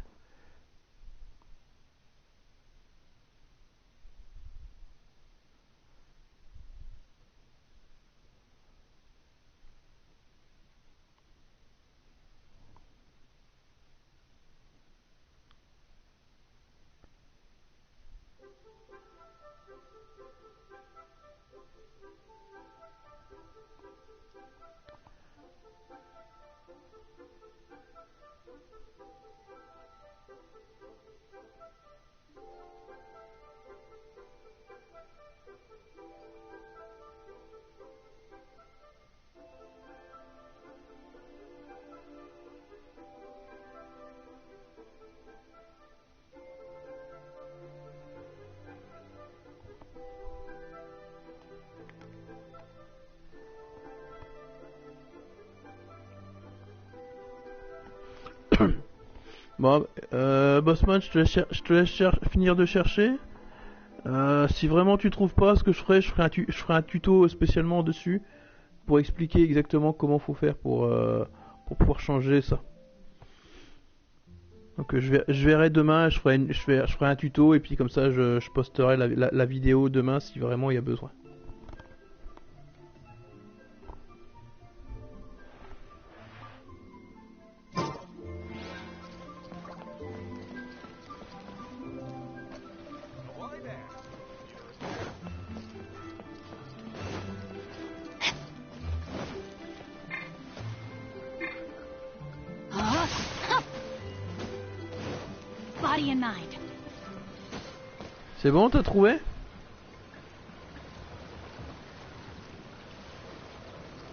Bon, Bossman, je te laisse finir de chercher. Si vraiment tu trouves pas, ce que je ferai un tuto spécialement dessus pour expliquer exactement comment faut faire pour pouvoir changer ça. Donc je verrai demain, je ferai un tuto et puis comme ça je posterai la vidéo demain si vraiment il y a besoin. Body and mind. C'est bon, t'as trouvé?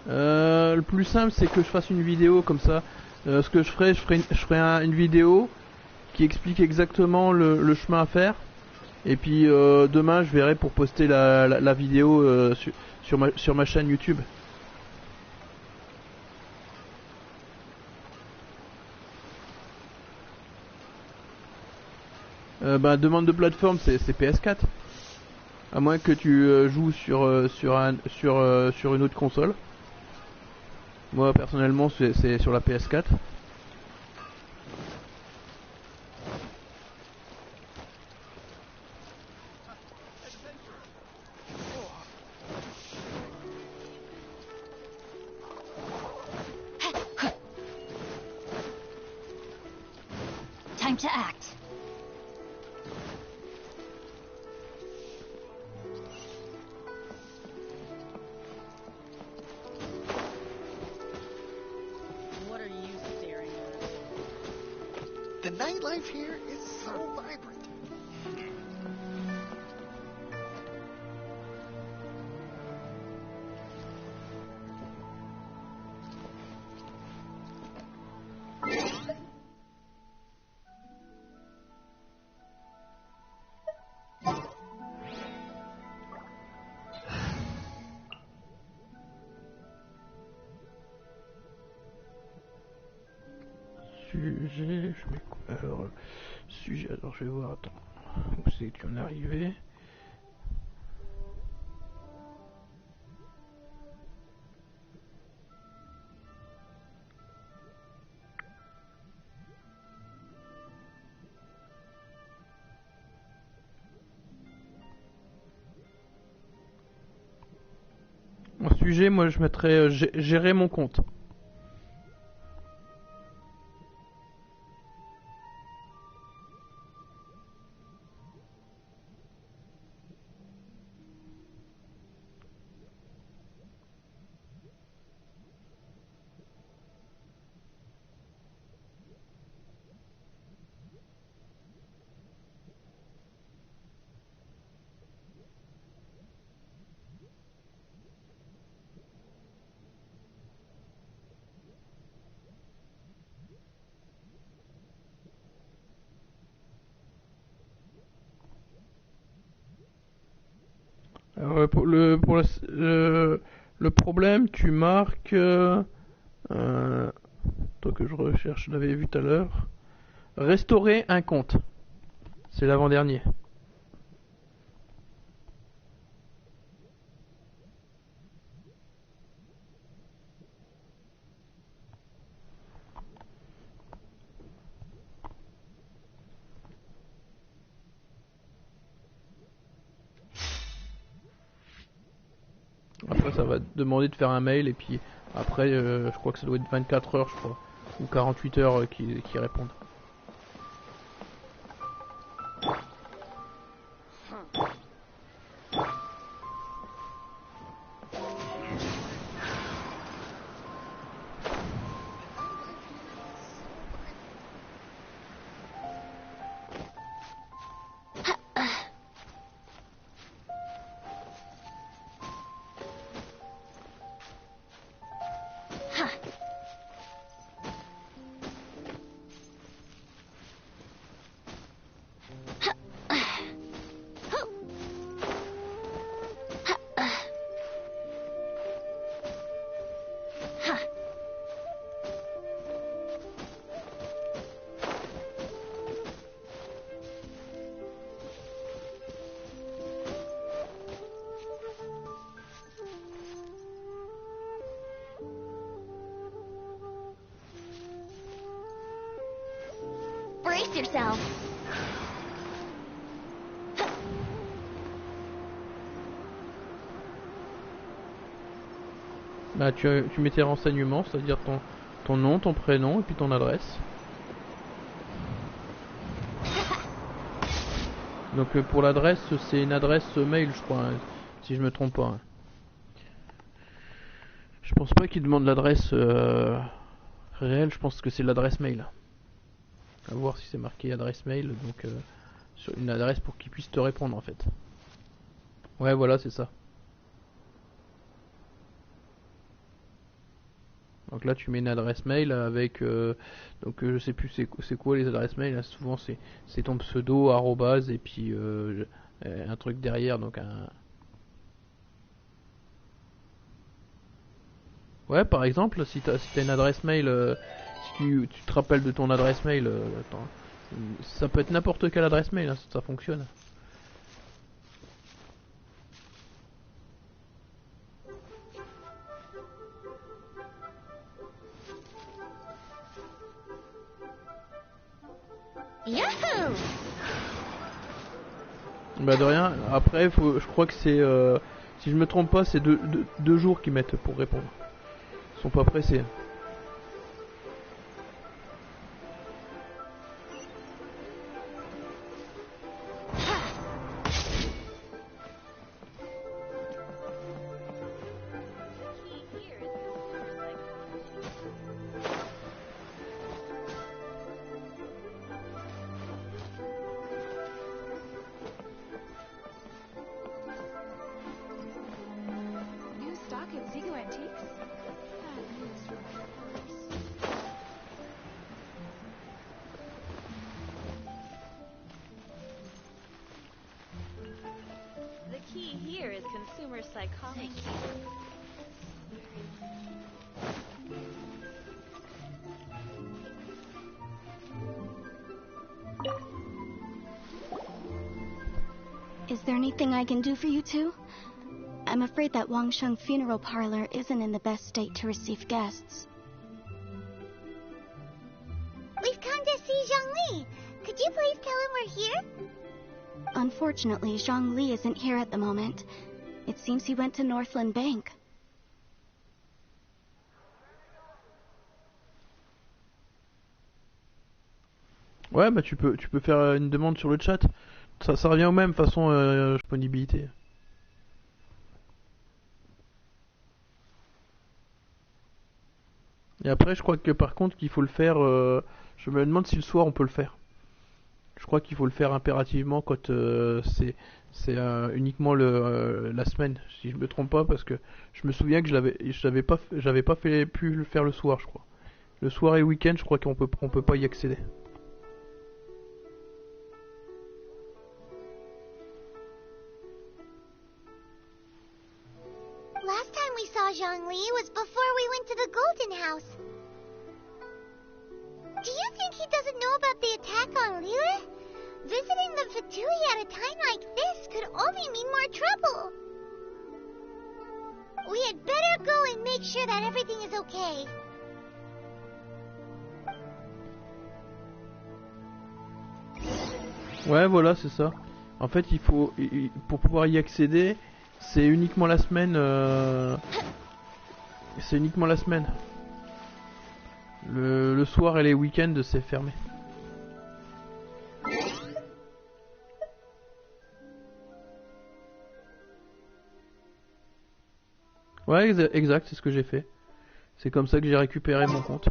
Le plus simple c'est que je fasse une vidéo comme ça. Ce que je ferai une vidéo qui explique exactement le chemin à faire. Et puis demain je verrai pour poster la vidéo sur ma chaîne YouTube. Demande de plateforme c'est PS4. À moins que tu joues sur une autre console. Moi personnellement c'est sur la PS4. Time to act. What are you staring at? The nightlife here is so vibrant. Sujet, je mets quoi? Alors, sujet, alors je vais voir, attends, où c'est que tu en es arrivé? En sujet, moi je mettrais gérer mon compte. Pour le problème, tu marques toi que je recherche, je l'avais vu tout à l'heure. Restaurer un compte. C'est l'avant-dernier. Après ça va te demander de faire un mail et puis après je crois que ça doit être 24 heures je crois. Ou 48 heures qui répondent. Brace yourself. Bah tu mets tes renseignements, c'est-à-dire ton nom, ton prénom et puis ton adresse. Donc pour l'adresse, c'est une adresse mail, je crois, hein, si je me trompe pas. Hein. Je pense pas qu'il demande l'adresse réelle, je pense que c'est l'adresse mail. À voir si c'est marqué adresse mail, donc sur une adresse pour qu'il puisse te répondre en fait. Ouais, voilà, c'est ça. Donc là tu mets une adresse mail avec donc je sais plus c'est quoi les adresses mail là, souvent c'est ton pseudo arrobase et puis un truc derrière, donc un ouais, par exemple si t'as une adresse mail si tu te rappelles de ton adresse mail attends, ça peut être n'importe quelle adresse mail hein, ça fonctionne. Yahoo! Bah de rien, après je crois que c'est si je me trompe pas c'est deux jours qu'ils mettent pour répondre. Ils sont pas pressés. New stock at Zigo Antiques? Bad news for my purse. The key here is consumer psychology. Is there anything I can do for you two? I'm afraid that Wangsheng Funeral Parlor isn't in the best state to receive guests. We've come to see Zhongli. Could you please tell him we're here? Unfortunately, Zhongli isn't here at the moment. It seems he went to Northland Bank. Ouais, bah tu peux faire une demande sur le chat. Ça revient au même, façon disponibilité. Et après, je crois que par contre, qu'il faut le faire. Je me demande si le soir on peut le faire. Je crois qu'il faut le faire impérativement quand c'est uniquement la semaine, si je me trompe pas, parce que je me souviens que j'avais pas pu le faire le soir, je crois. Le soir et le week-end, je crois qu'on peut pas y accéder. Last time we saw Zhongli was before we went to the Golden House. Do you think he doesn't know about the attack on Liyue? Visiting the Fatui at a time like this could only mean more trouble. We had better go and make sure that everything is okay. Ouais, voilà, c'est ça. En fait, pour pouvoir y accéder, c'est uniquement la semaine. C'est uniquement la semaine. Le soir et les week-ends, c'est fermé. Ouais, exact, c'est ce que j'ai fait. C'est comme ça que j'ai récupéré mon compte.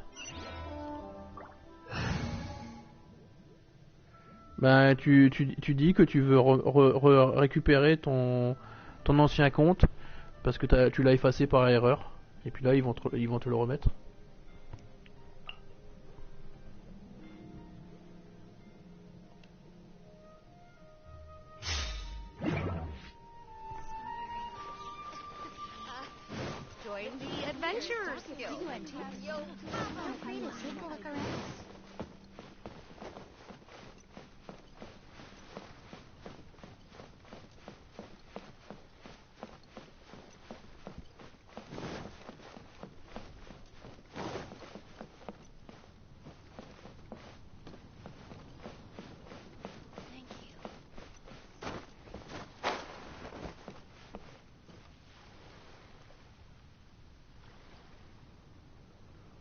Bah, tu dis que tu veux récupérer ton ancien compte parce que tu l'as effacé par erreur. Et puis là, ils vont te le remettre. Join the adventurers guild. Take a look around.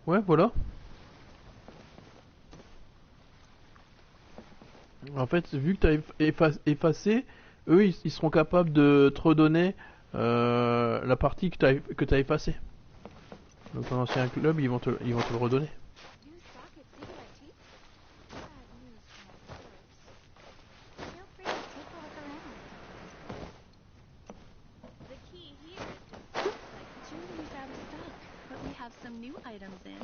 Ouais, voilà. En fait, vu que tu as effacé, eux ils seront capables de te redonner la partie que tu as effacée. Donc ton ancien club, ils vont te le redonner. Some new items in.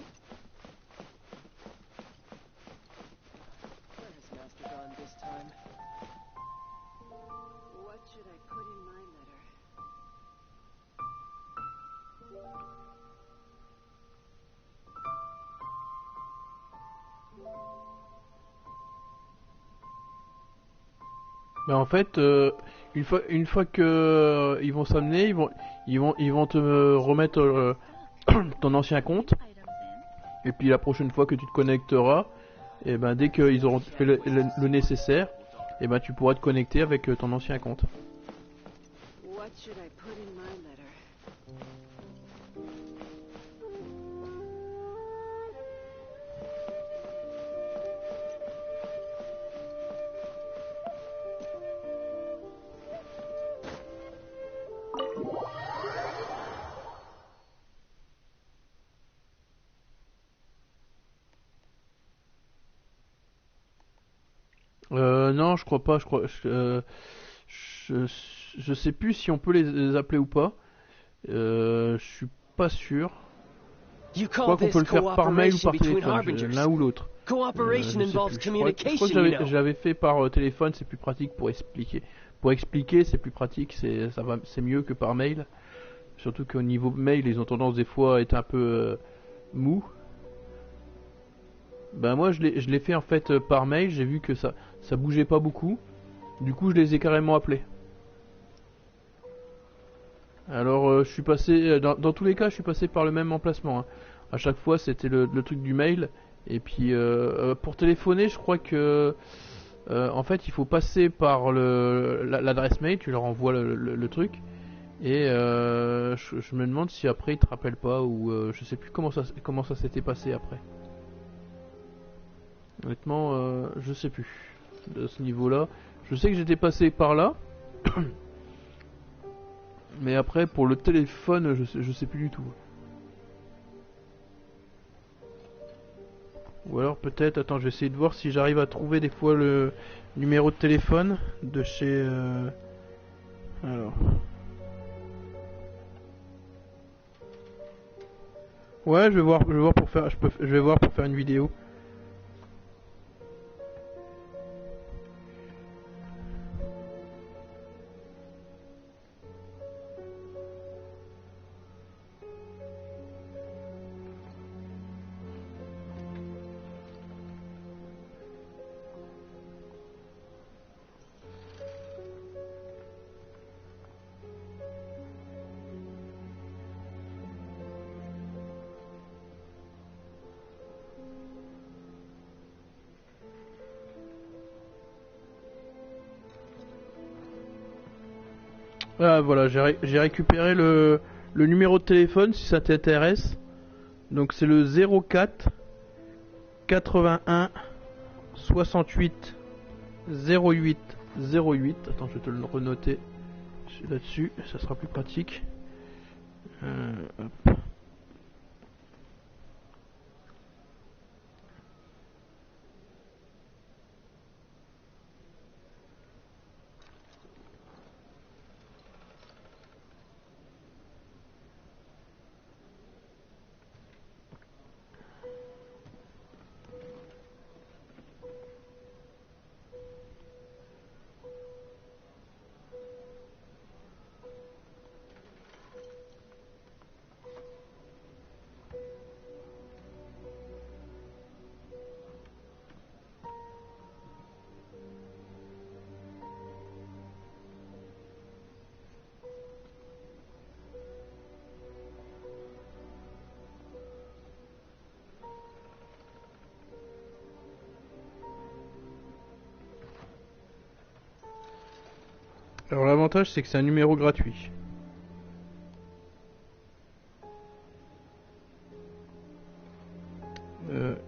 Where has Master gone this time? What should I put in my letter? Mais en fait, une fois que ils vont s'amener, ils vont te remettre ton ancien compte. Et puis la prochaine fois que tu te connecteras, et ben dès qu'ils auront fait le nécessaire, et ben tu pourras te connecter avec ton ancien compte. What should I put in my letter? Non, je crois pas. Je sais plus si on peut les appeler ou pas. Je suis pas sûr. Je crois qu'on peut le faire par mail ou par téléphone, l'un ou l'autre. Cooperation involves Je crois communication, que you know. je l'avais fait par téléphone, c'est plus pratique pour expliquer. Pour expliquer, c'est plus pratique, c'est mieux que par mail. Surtout qu'au niveau mail, ils ont tendance des fois à être un peu mou. Ben moi je l'ai fait en fait par mail, j'ai vu que ça bougeait pas beaucoup. Du coup je les ai carrément appelés. Alors je suis passé, dans tous les cas je suis passé par le même emplacement. Hein. À chaque fois c'était le truc du mail. Et puis pour téléphoner je crois que en fait il faut passer par l'adresse mail, tu leur envoies le truc. Et je me demande si après ils te rappellent pas ou je sais plus comment ça s'était passé après. Honnêtement, je sais plus de ce niveau-là. Je sais que j'étais passé par là, mais après pour le téléphone, je sais plus du tout. Ou alors peut-être, attends, je vais essayer de voir si j'arrive à trouver des fois le numéro de téléphone de chez. Alors. Ouais, je vais voir pour faire, je vais voir pour faire une vidéo. Ah voilà, j'ai récupéré le numéro de téléphone si ça t'intéresse. Donc c'est le 04 81 68 08 08. Attends, je vais te le renoter là-dessus, ça sera plus pratique. Hop. Alors l'avantage c'est que c'est un numéro gratuit.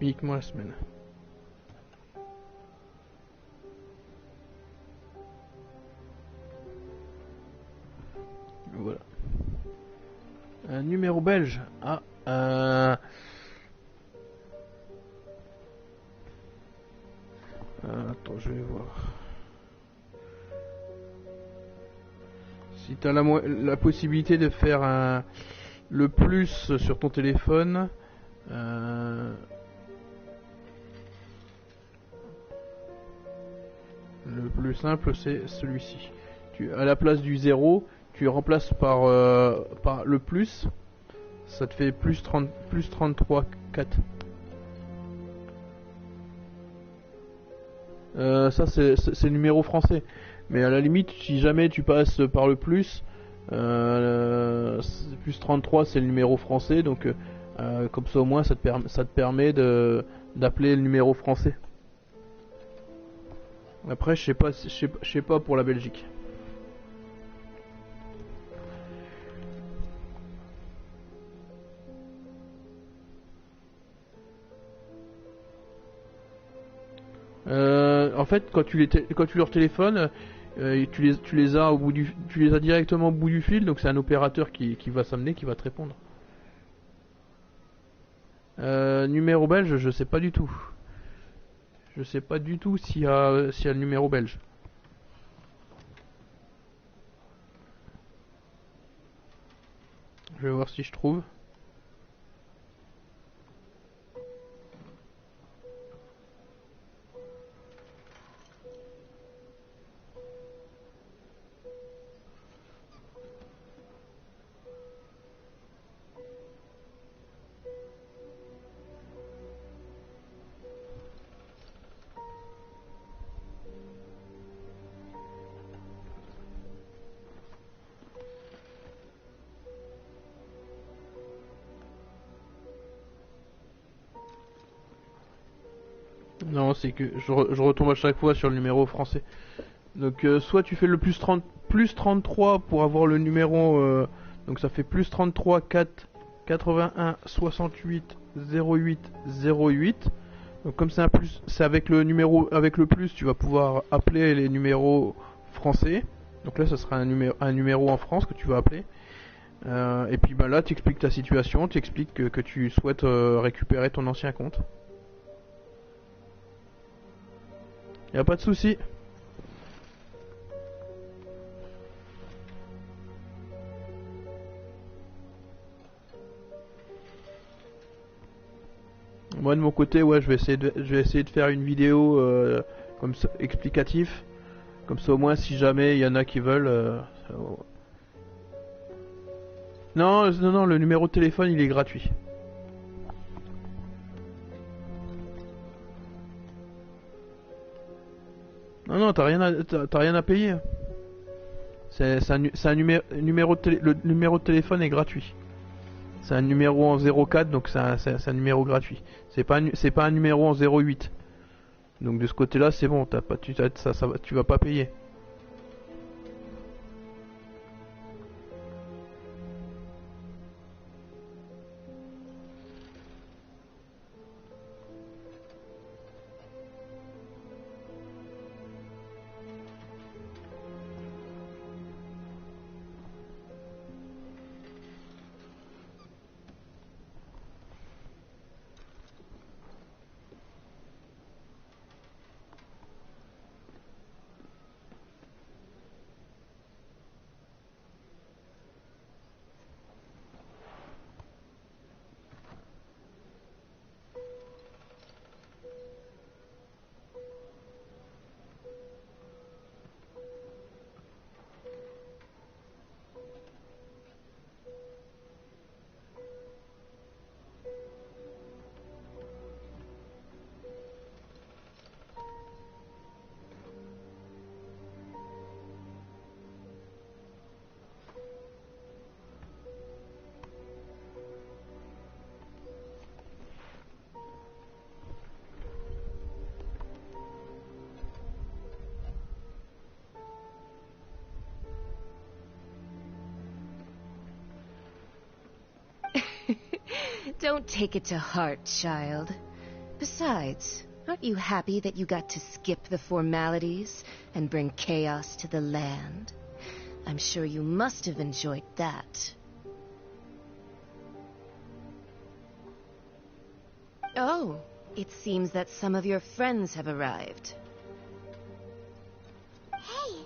Uniquement la semaine. Voilà. Un numéro belge. Ah, attends, je vais voir. Si tu as la possibilité de faire le plus sur ton téléphone, le plus simple c'est celui-ci. À la place du 0, tu remplaces par le plus, ça te fait plus 33 4. Ça c'est le numéro français. Mais à la limite, si jamais tu passes par le plus 33 c'est le numéro français, donc comme ça au moins ça te permet d'appeler le numéro français. Après je sais pas pour la Belgique. En fait, quand tu leur téléphones, tu les as directement au bout du fil, donc c'est un opérateur qui va s'amener, qui va te répondre. Numéro belge, je sais pas du tout. Je sais pas du tout s'il y a le numéro belge. Je vais voir si je trouve. Non, c'est que je retombe à chaque fois sur le numéro français. Donc soit tu fais le plus 33 pour avoir le numéro, donc ça fait plus 33 4 81 68 08 08. Donc comme c'est un plus, c'est avec le plus, tu vas pouvoir appeler les numéros français. Donc là, ça sera un numéro en France que tu vas appeler. Et puis là, tu expliques ta situation, tu expliques que tu souhaites récupérer ton ancien compte. Y a pas de souci. Moi de mon côté, ouais, je vais essayer de faire une vidéo comme ça, explicatif, comme ça au moins si jamais il y en a qui veulent. Non, le numéro de téléphone il est gratuit. Non, t'as rien à payer. C'est un numéro le numéro de téléphone est gratuit. C'est un numéro en 04, donc c'est un numéro gratuit. C'est pas un numéro en 08. Donc de ce côté-là, c'est bon, tu vas pas payer. Don't take it to heart, child. Besides, aren't you happy that you got to skip the formalities and bring chaos to the land? I'm sure you must have enjoyed that. Oh, it seems that some of your friends have arrived. Hey,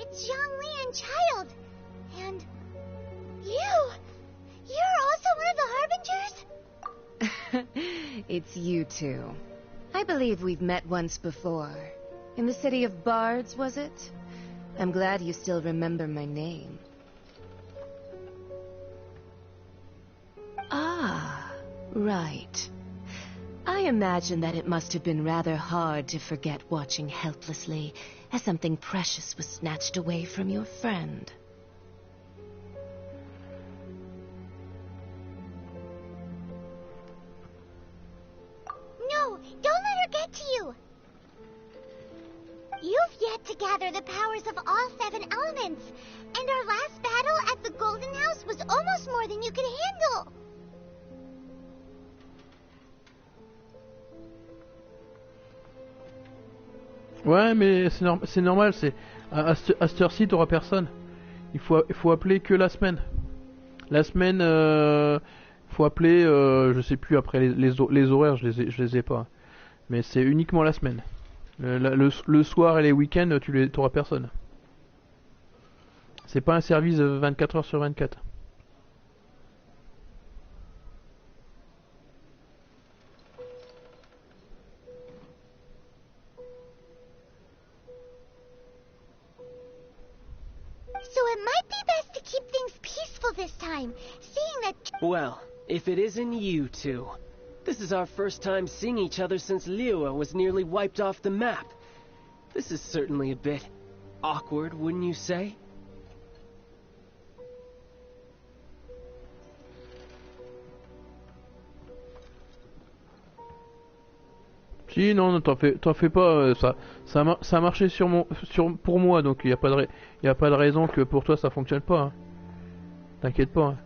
it's Zhongli and Child. And you! You're also one of the Harbingers? It's you two. I believe we've met once before. In the city of Bards, was it? I'm glad you still remember my name. Ah, right. I imagine that it must have been rather hard to forget watching helplessly as something precious was snatched away from your friend. No, don't let her get to you. You've yet to gather the powers of all 7 elements, and our last battle at the Golden House was almost more than you could handle. Ouais, mais c'est normal, c'est à cette heure-ci t'auras personne. Il faut appeler que la semaine. La semaine, faut appeler, je sais plus après les horaires, je les ai pas. Mais c'est uniquement la semaine. Le soir et les week-ends, t'auras personne. C'est pas un service 24 heures sur 24. So it might be best to keep things peaceful this time, seeing that... Well, if it isn't you two. This is our first time seeing each other since Liyue was nearly wiped off the map. This is certainly a bit awkward, wouldn't you say? Si, non, t'en fais pas, ça a marché pour moi, donc il y a pas de raison que pour toi ça fonctionne pas. Hein. T'inquiète pas. Hein.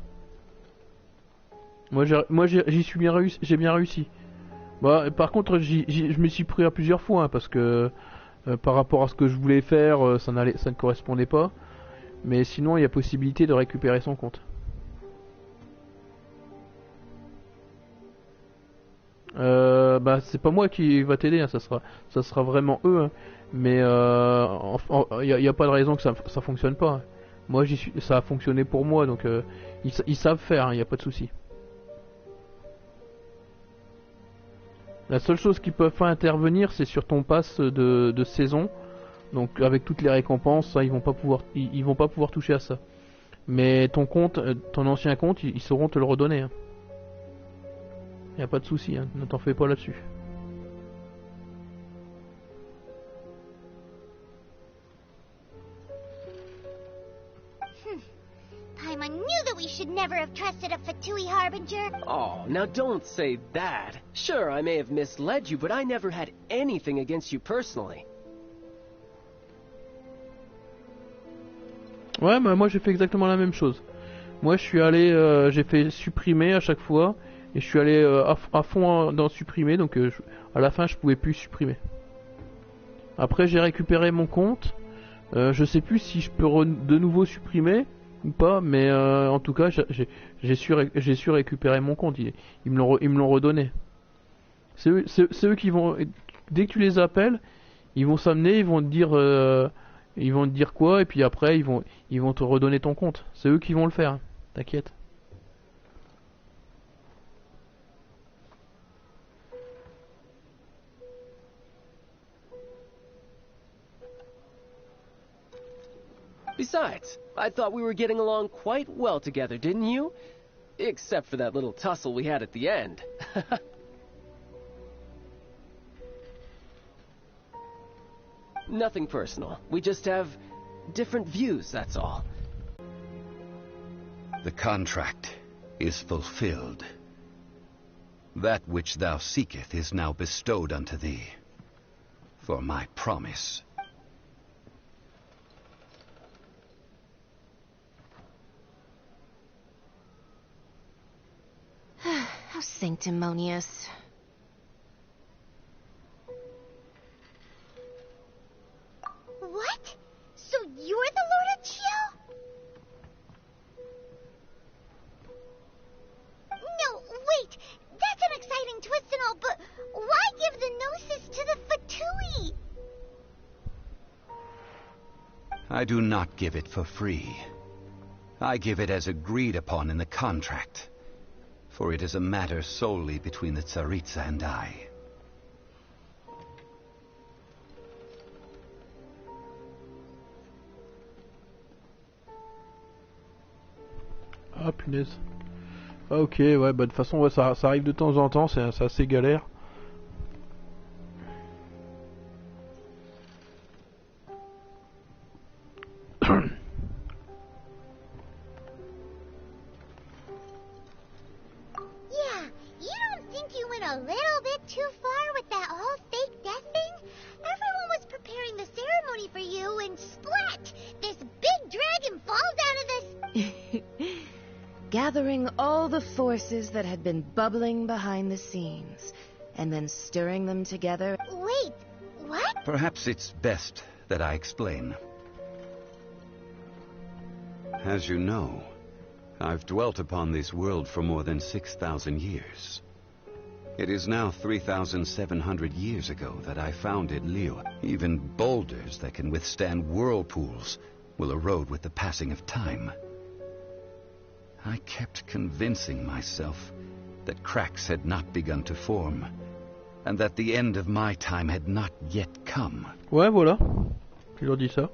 Moi j'ai bien réussi. Bah, par contre, je me suis pris à plusieurs fois, hein, parce que par rapport à ce que je voulais faire, ça ne correspondait pas. Mais sinon, il y a possibilité de récupérer son compte. Bah, c'est pas moi qui va t'aider, hein, ça sera vraiment eux. Hein. Mais y a pas de raison que ça fonctionne pas. Hein. Moi, ça a fonctionné pour moi, donc ils savent faire, il n'y a pas de souci. La seule chose qu'ils peuvent pas intervenir, c'est sur ton pass de saison. Donc avec toutes les récompenses, ça, ils vont pas pouvoir toucher à ça. Mais ton compte, ton ancien compte, ils sauront te le redonner. Hein. Y a pas de souci, hein. Ne t'en fais pas là-dessus. Paimon knew that we should never have trusted a Fatui Harbinger. Oh, now don't say that. Sure, I may have misled you, but I never had anything against you personally. Ouais, bah moi j'ai fait exactement la même chose. Moi je suis allé, j'ai fait supprimer à chaque fois, et je suis allé à fond dans supprimer, donc à la fin je pouvais plus supprimer. Après j'ai récupéré mon compte, je sais plus si je peux de nouveau supprimer ou pas, mais en tout cas j'ai su récupérer mon compte, ils me l'ont redonné. C'est eux qui vont, dès que tu les appelles, ils vont s'amener, ils vont te dire quoi, et puis après ils vont te redonner ton compte. C'est eux qui vont le faire, hein. T'inquiète. Besides, I thought we were getting along quite well together, didn't you? Except for that little tussle we had at the end. Nothing personal. We just have different views, that's all. The contract is fulfilled. That which thou seeketh is now bestowed unto thee, for my promise. How sanctimonious. I do not give it for free. I give it as agreed upon in the contract, for it is a matter solely between the Tsaritsa and I. Ah punaise. Ah ok, ouais, bah de toute façon ouais, ça arrive de temps en temps, c'est assez galère. Yeah, you don't think you went a little bit too far with that whole fake death thing? Everyone was preparing the ceremony for you and splat! This big dragon falls out of this... Gathering all the forces that had been bubbling behind the scenes, and then stirring them together. Wait, what? Perhaps it's best that I explain. As you know, I've dwelt upon this world for more than 6,000 years. It is now 3,700 years ago that I founded Liyue. Even boulders that can withstand whirlpools will erode with the passing of time. I kept convincing myself that cracks had not begun to form, and that the end of my time had not yet come. Ouais, voilà. Tu leur dis ça.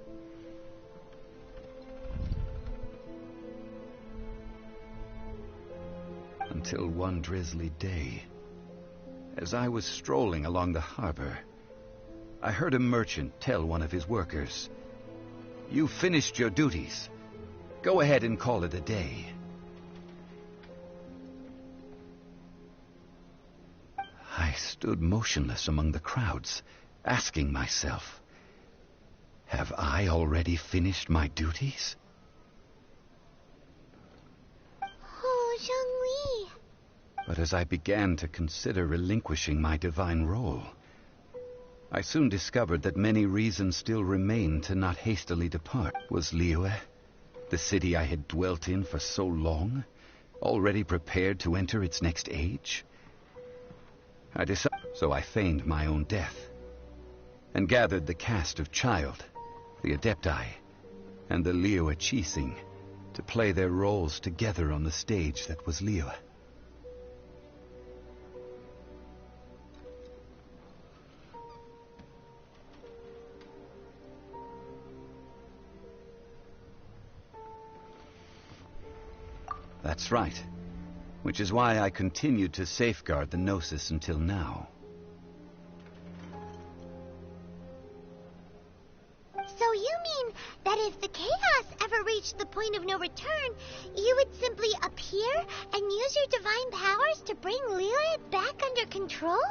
Until one drizzly day, as I was strolling along the harbor, I heard a merchant tell one of his workers, "You finished your duties. Go ahead and call it a day." I stood motionless among the crowds, asking myself, have I already finished my duties? Oh, Zhongli. But as I began to consider relinquishing my divine role, I soon discovered that many reasons still remained to not hastily depart. Was Liyue, the city I had dwelt in for so long, already prepared to enter its next age? So I feigned my own death, and gathered the cast of Child, the Adepti, and the Liyue Qixing to play their roles together on the stage that was Liyue. That's right. Which is why I continued to safeguard the Gnosis until now. So you mean that if the chaos ever reached the point of no return, you would simply appear and use your divine powers to bring Liyue back under control?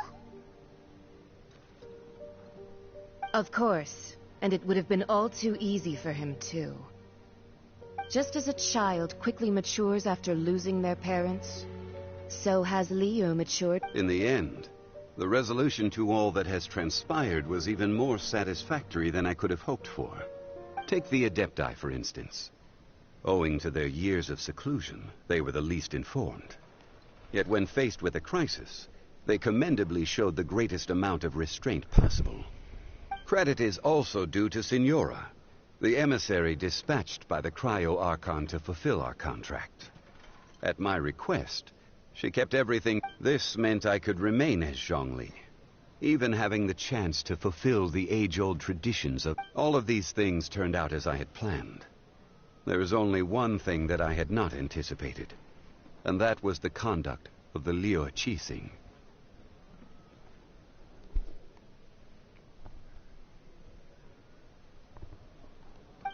Of course, and it would have been all too easy for him too. Just as a child quickly matures after losing their parents, so has Liyue matured. In the end, the resolution to all that has transpired was even more satisfactory than I could have hoped for. Take the Adepti, for instance. Owing to their years of seclusion, they were the least informed. Yet when faced with a crisis, they commendably showed the greatest amount of restraint possible. Credit is also due to Signora, the emissary dispatched by the Cryo-Archon to fulfill our contract. At my request, she kept everything. This meant I could remain as Zhongli, even having the chance to fulfill the age-old traditions of... All of these things turned out as I had planned. There is only one thing that I had not anticipated, and that was the conduct of the Liyue Qixing.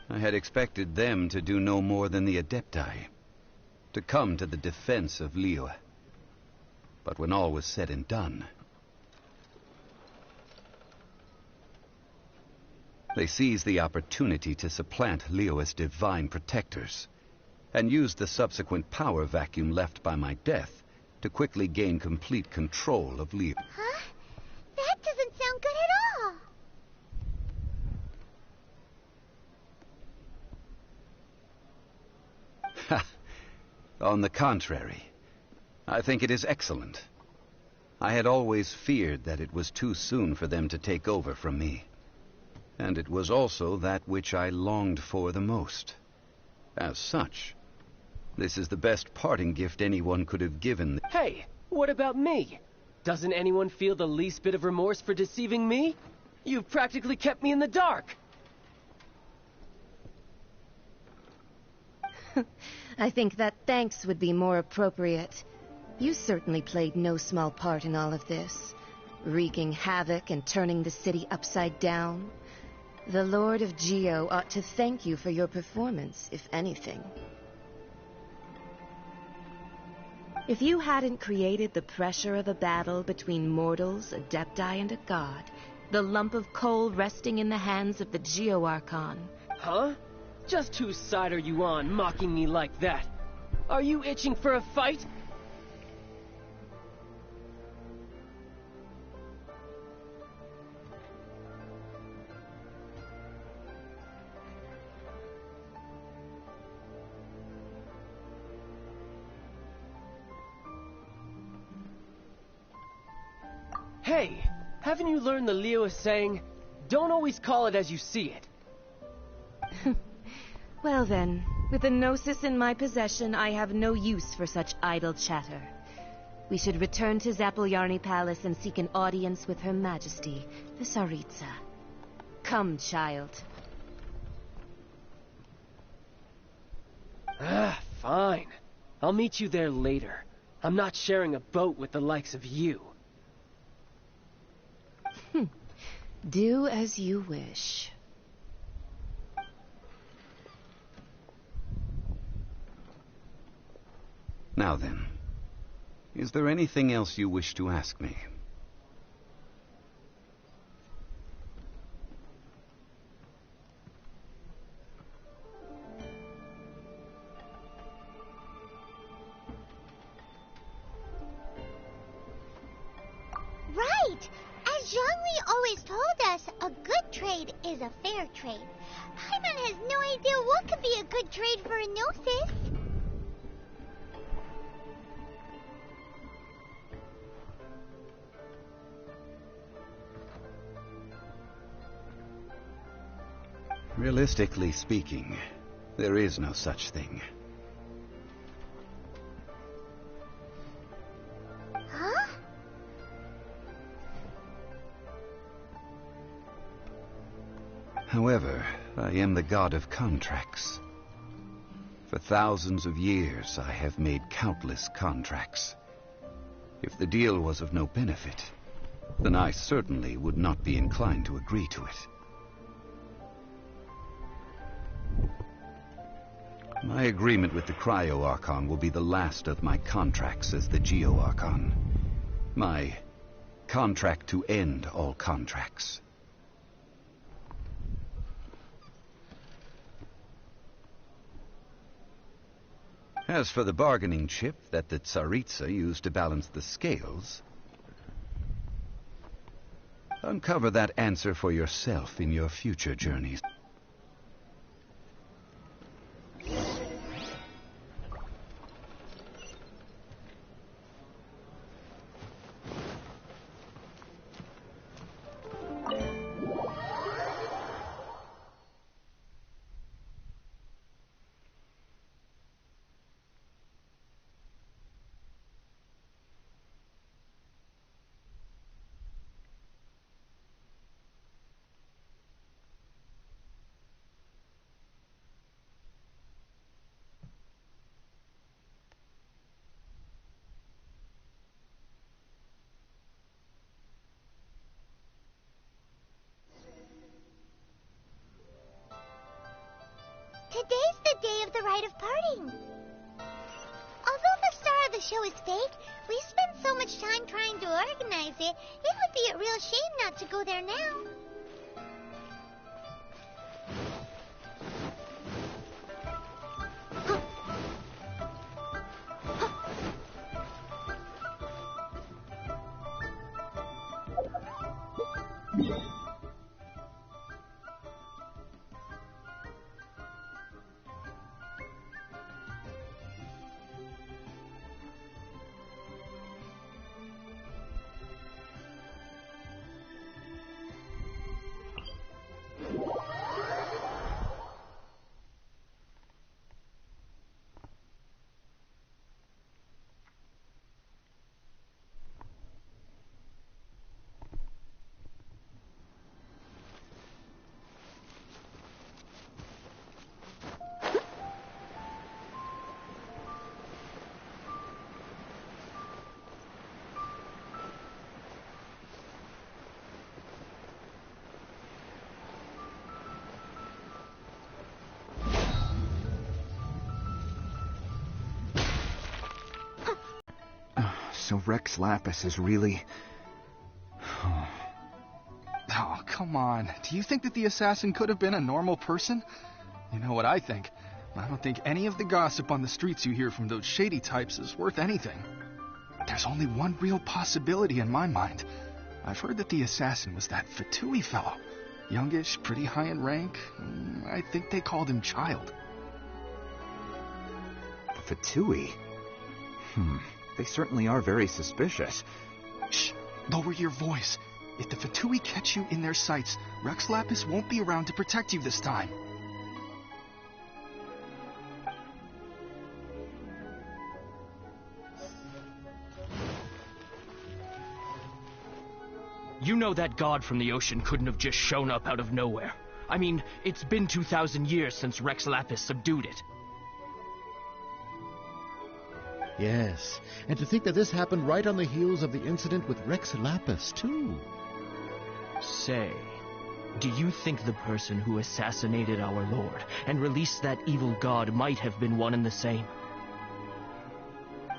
I had expected them to do no more than the Adepti, to come to the defense of Liyue. But when all was said and done, they seized the opportunity to supplant Liyue's divine protectors, and used the subsequent power vacuum left by my death to quickly gain complete control of Liyue. Huh? That doesn't sound good at all. On the contrary, I think it is excellent. I had always feared that it was too soon for them to take over from me. and it was also that which I longed for the most. As such, this is the best parting gift anyone could have given. Hey, what about me? Doesn't anyone feel the least bit of remorse for deceiving me? You've practically kept me in the dark. I think that thanks would be more appropriate. You certainly played no small part in all of this, wreaking havoc and turning the city upside down. The Lord of Geo ought to thank you for your performance, if anything. If you hadn't created the pressure of a battle between mortals, Adepti, and a god, the lump of coal resting in the hands of the Geo Archon... Huh? Just whose side are you on, mocking me like that? Are you itching for a fight? Hey, haven't you learned the Liyue saying, don't always call it as you see it? Well then, with the Gnosis in my possession, I have no use for such idle chatter. We should return to Zapoljarny Palace and seek an audience with Her Majesty, the Tsaritsa. Come, child. Fine. I'll meet you there later. I'm not sharing a boat with the likes of you. Do as you wish. Now then, is there anything else you wish to ask me? Right! As Zhongli always told us, a good trade is a fair trade. Paimon has no idea what could be a good trade for a Gnosis. Realistically speaking, there is no such thing. Huh? However, I am the god of contracts. For thousands of years, I have made countless contracts. If the deal was of no benefit, then I certainly would not be inclined to agree to it. My agreement with the Cryo Archon will be the last of my contracts as the Geo Archon. My contract to end all contracts. As for the bargaining chip that the Tsaritsa used to balance the scales, uncover that answer for yourself in your future journeys. Today's the day of the rite of parting. Although the star of the show is fake, we spent so much time trying to organize it, it would be a real shame not to go there now. So Rex Lapis is really... Oh, come on. Do you think that the assassin could have been a normal person? You know what I think? I don't think any of the gossip on the streets you hear from those shady types is worth anything. There's only one real possibility in my mind. I've heard that the assassin was that Fatui fellow. Youngish, pretty high in rank. I think they called him Child. The Fatui? They certainly are very suspicious. Shh! Lower your voice. If the Fatui catch you in their sights, Rex Lapis won't be around to protect you this time. You know that god from the ocean couldn't have just shown up out of nowhere. I mean, it's been 2,000 years since Rex Lapis subdued it. Yes, and to think that this happened right on the heels of the incident with Rex Lapis, too. Say, do you think the person who assassinated our lord and released that evil god might have been one and the same?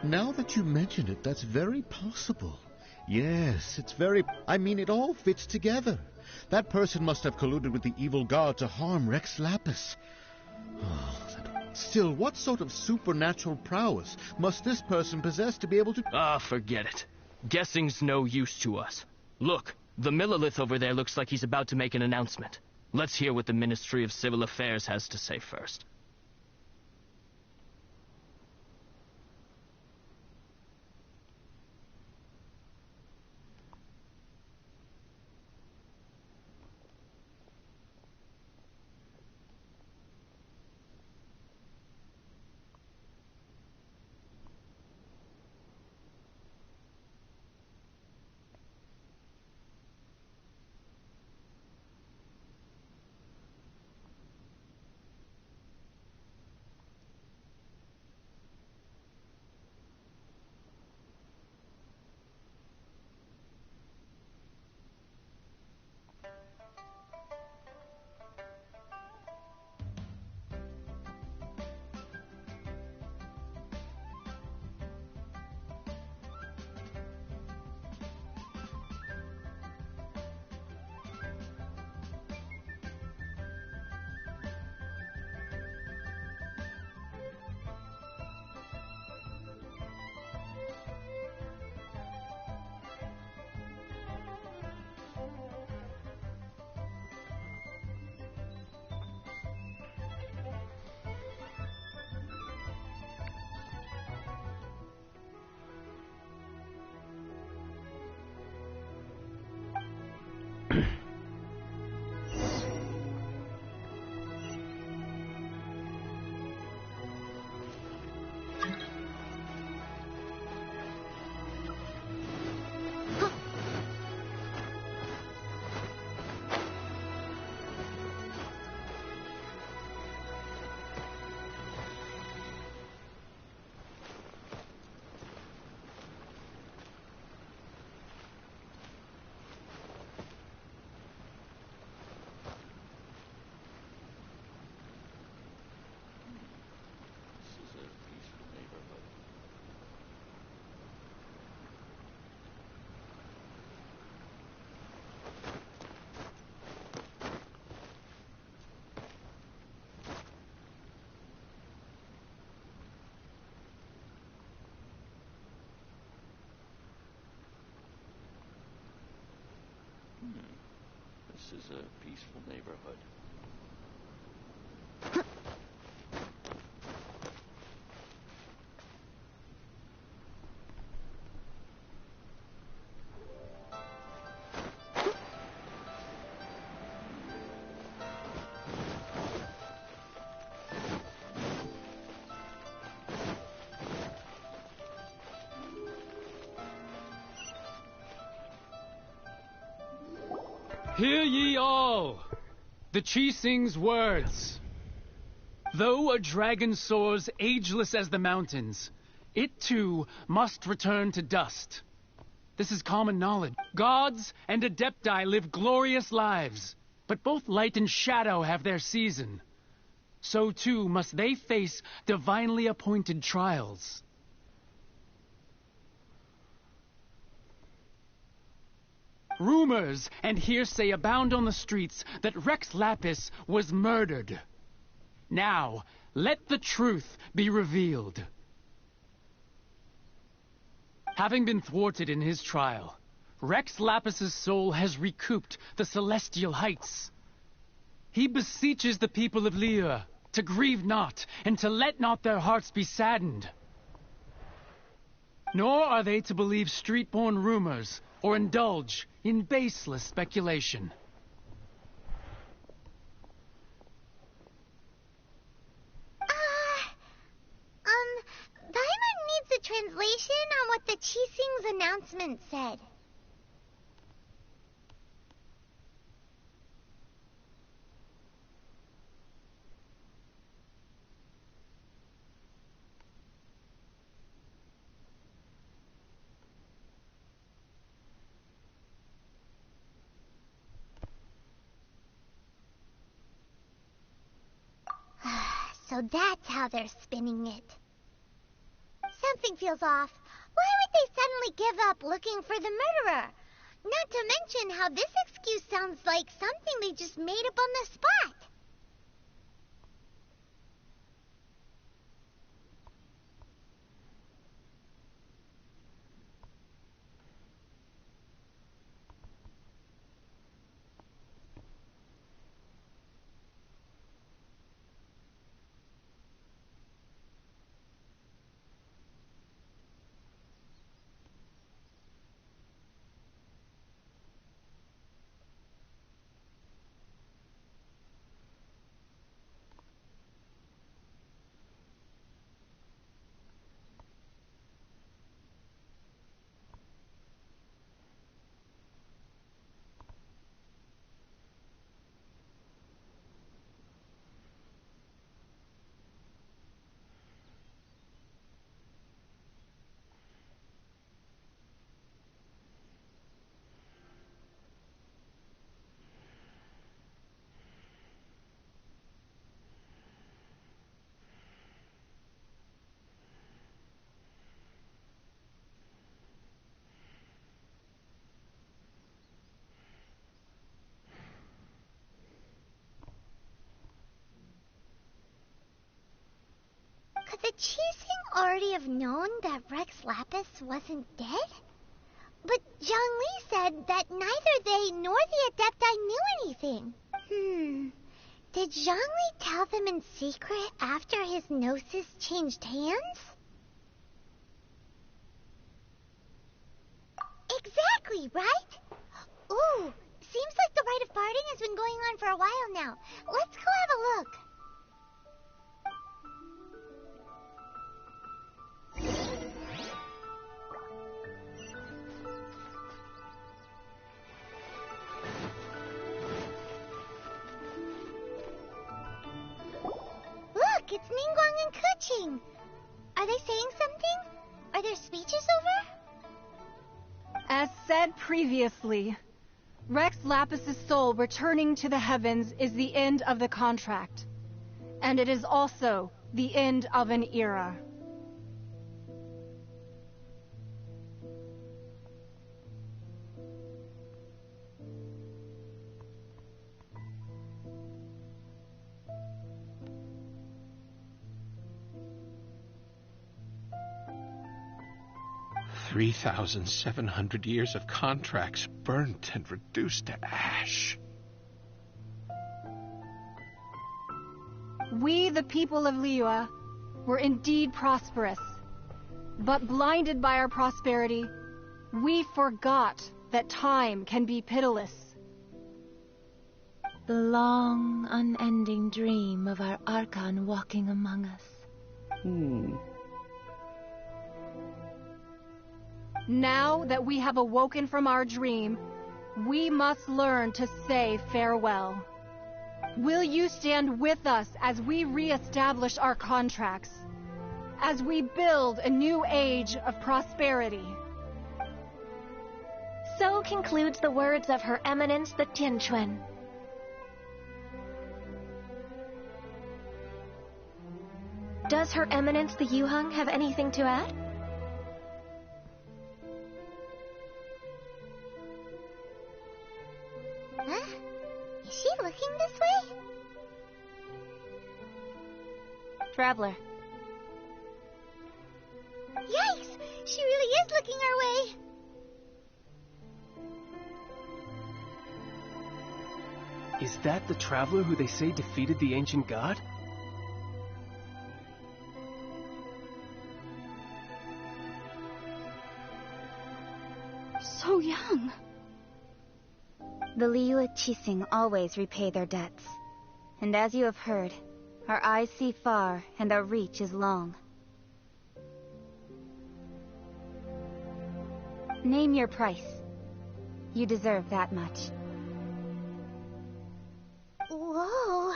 Now that you mention it, that's very possible. Yes, it's very... I mean, it all fits together. That person must have colluded with the evil god to harm Rex Lapis. Still, what sort of supernatural prowess must this person possess to be able to... Forget it. Guessing's no use to us. Look, the Millilith over there looks like he's about to make an announcement. Let's hear what the Ministry of Civil Affairs has to say first. This is a peaceful neighborhood. Hear ye all! The Chi sings words. Though a dragon soars ageless as the mountains, it too must return to dust. This is common knowledge. Gods and Adepti live glorious lives, but both light and shadow have their season. So too must they face divinely appointed trials. Rumors and hearsay abound on the streets that Rex Lapis was murdered. Now, let the truth be revealed. Having been thwarted in his trial, Rex Lapis's soul has recouped the celestial heights. He beseeches the people of Liyue to grieve not, and to let not their hearts be saddened. Nor are they to believe street-born rumors, or indulge in baseless speculation. Paimon needs a translation on what the Qixing's announcement said. So that's how they're spinning it. Something feels off. Why would they suddenly give up looking for the murderer? Not to mention how this excuse sounds like something they just made up on the spot. Could the Qixing already have known that Rex Lapis wasn't dead? But Zhongli said that neither they nor the Adepti knew anything. Did Zhongli tell them in secret after his gnosis changed hands? Exactly, right? Ooh, seems like the rite of parting has been going on for a while now. Let's go have a look. Look, it's Ningguang and Keqing. Are they saying something? Are their speeches over? As said previously, Rex Lapis's soul returning to the heavens is the end of the contract. And it is also the end of an era. $3,700 years of contracts burnt and reduced to ash. We, the people of Liyue, were indeed prosperous. But blinded by our prosperity, we forgot that time can be pitiless. The long, unending dream of our Archon walking among us. Now that we have awoken from our dream, we must learn to say farewell. Will you stand with us as we re-establish our contracts? As we build a new age of prosperity? So concludes the words of Her Eminence the Tianquan. Does Her Eminence the Yuheng have anything to add? she looking this way? Traveler. Yikes! She really is looking our way! Is that the traveler who they say defeated the ancient god? So young. The Liyue Qixing always repay their debts. And as you have heard, our eyes see far and our reach is long. Name your price. You deserve that much. Whoa.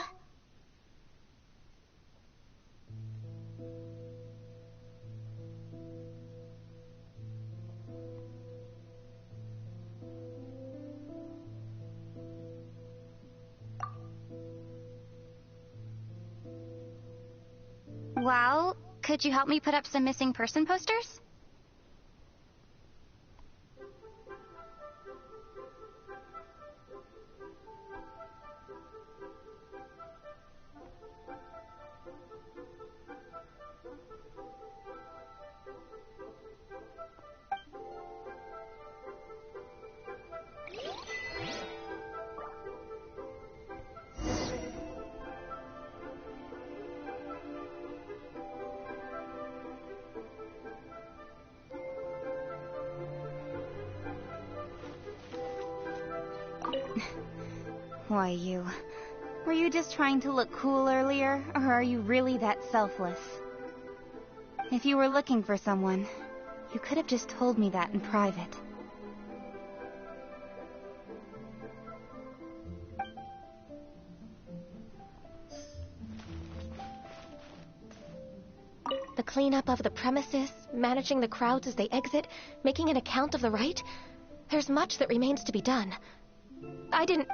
Well, could you help me put up some missing person posters? Why, you... Were you just trying to look cool earlier, or are you really that selfless? If you were looking for someone, you could have just told me that in private. The cleanup of the premises, managing the crowds as they exit, making an account of the rite. There's much that remains to be done. I didn't...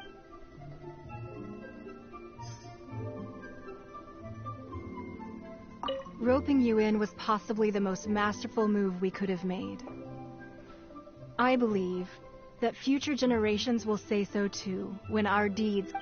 Roping you in was possibly the most masterful move we could have made. I believe that future generations will say so too, when our deeds...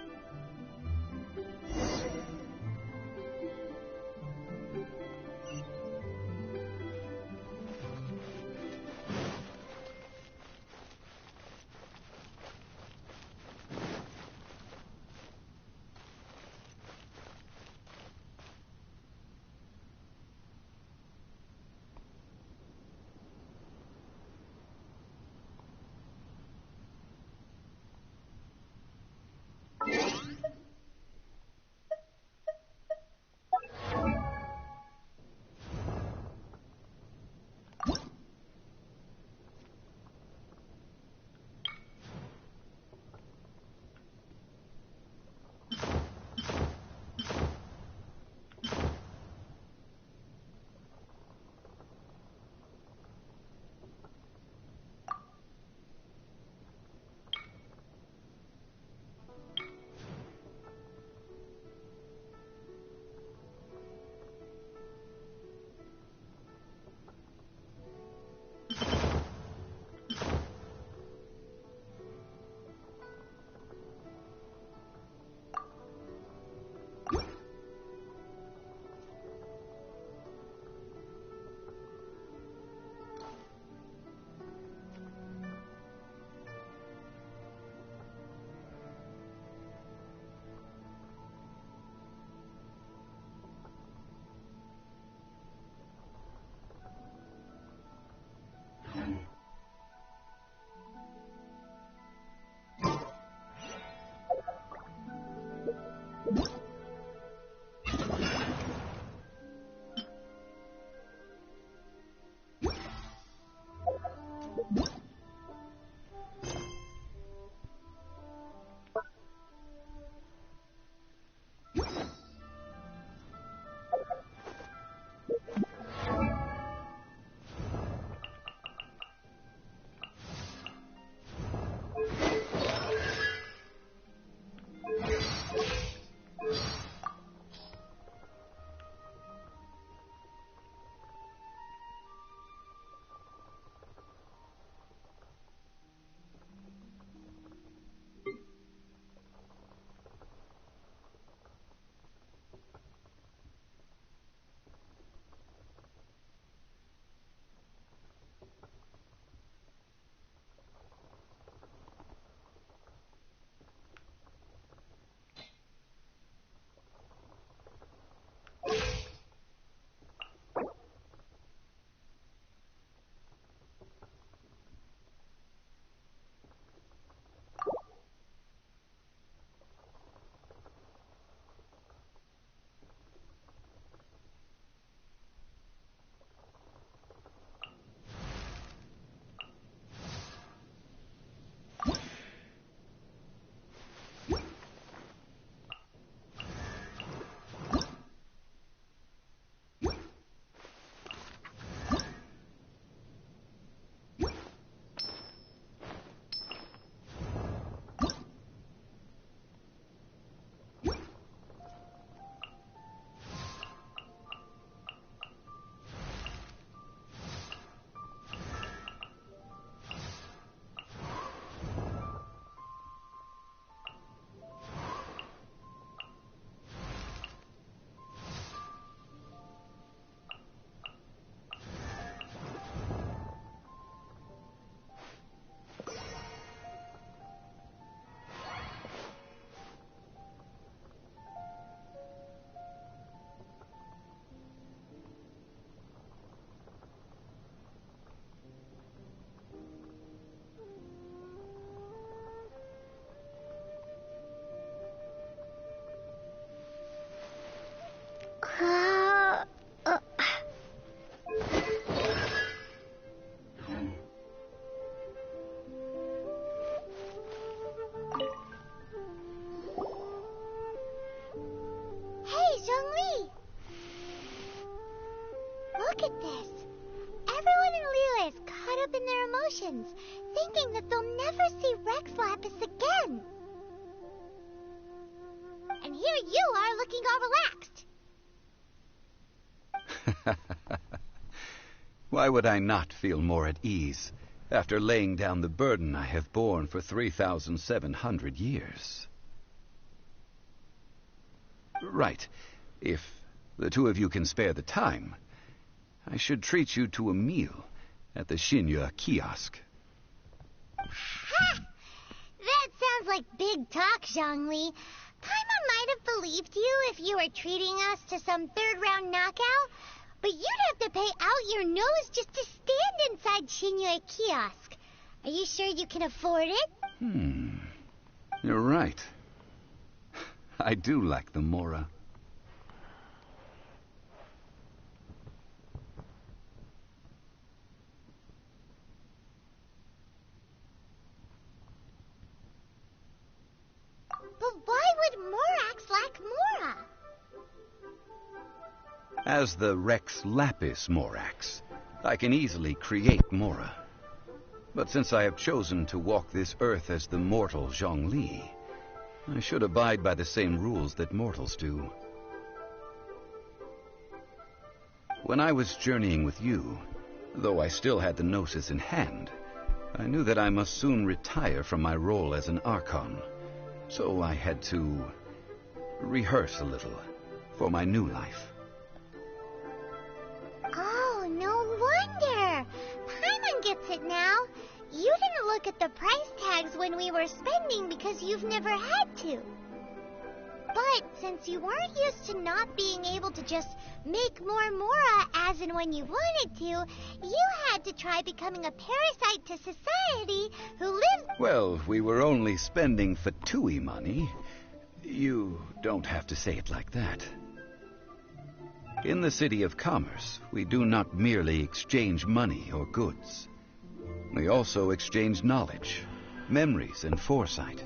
friends, thinking that they'll never see Rex Lapis again. And here you are looking all relaxed. Why would I not feel more at ease after laying down the burden I have borne for 3,700 years? Right. If the two of you can spare the time, I should treat you to a meal at the Shinya kiosk. Ha! That sounds like big talk, Zhongli. Paimon might have believed you if you were treating us to some third-round knockout, but you'd have to pay out your nose just to stand inside Shinya kiosk. Are you sure you can afford it? You're right. I do like the Mora. But why would Morax lack Mora? As the Rex Lapis Morax, I can easily create Mora. But since I have chosen to walk this earth as the mortal Zhongli, I should abide by the same rules that mortals do. When I was journeying with you, though I still had the Gnosis in hand, I knew that I must soon retire from my role as an Archon. So I had to rehearse a little for my new life. Oh, no wonder. Paimon gets it now. You didn't look at the price tags when we were spending because you've never had to. But since you weren't used to not being able to just make more Mora as and when you wanted to, you had to try becoming a parasite to society who lives... Well, we were only spending Fatui money. You don't have to say it like that. In the City of Commerce, we do not merely exchange money or goods. We also exchange knowledge, memories, and foresight,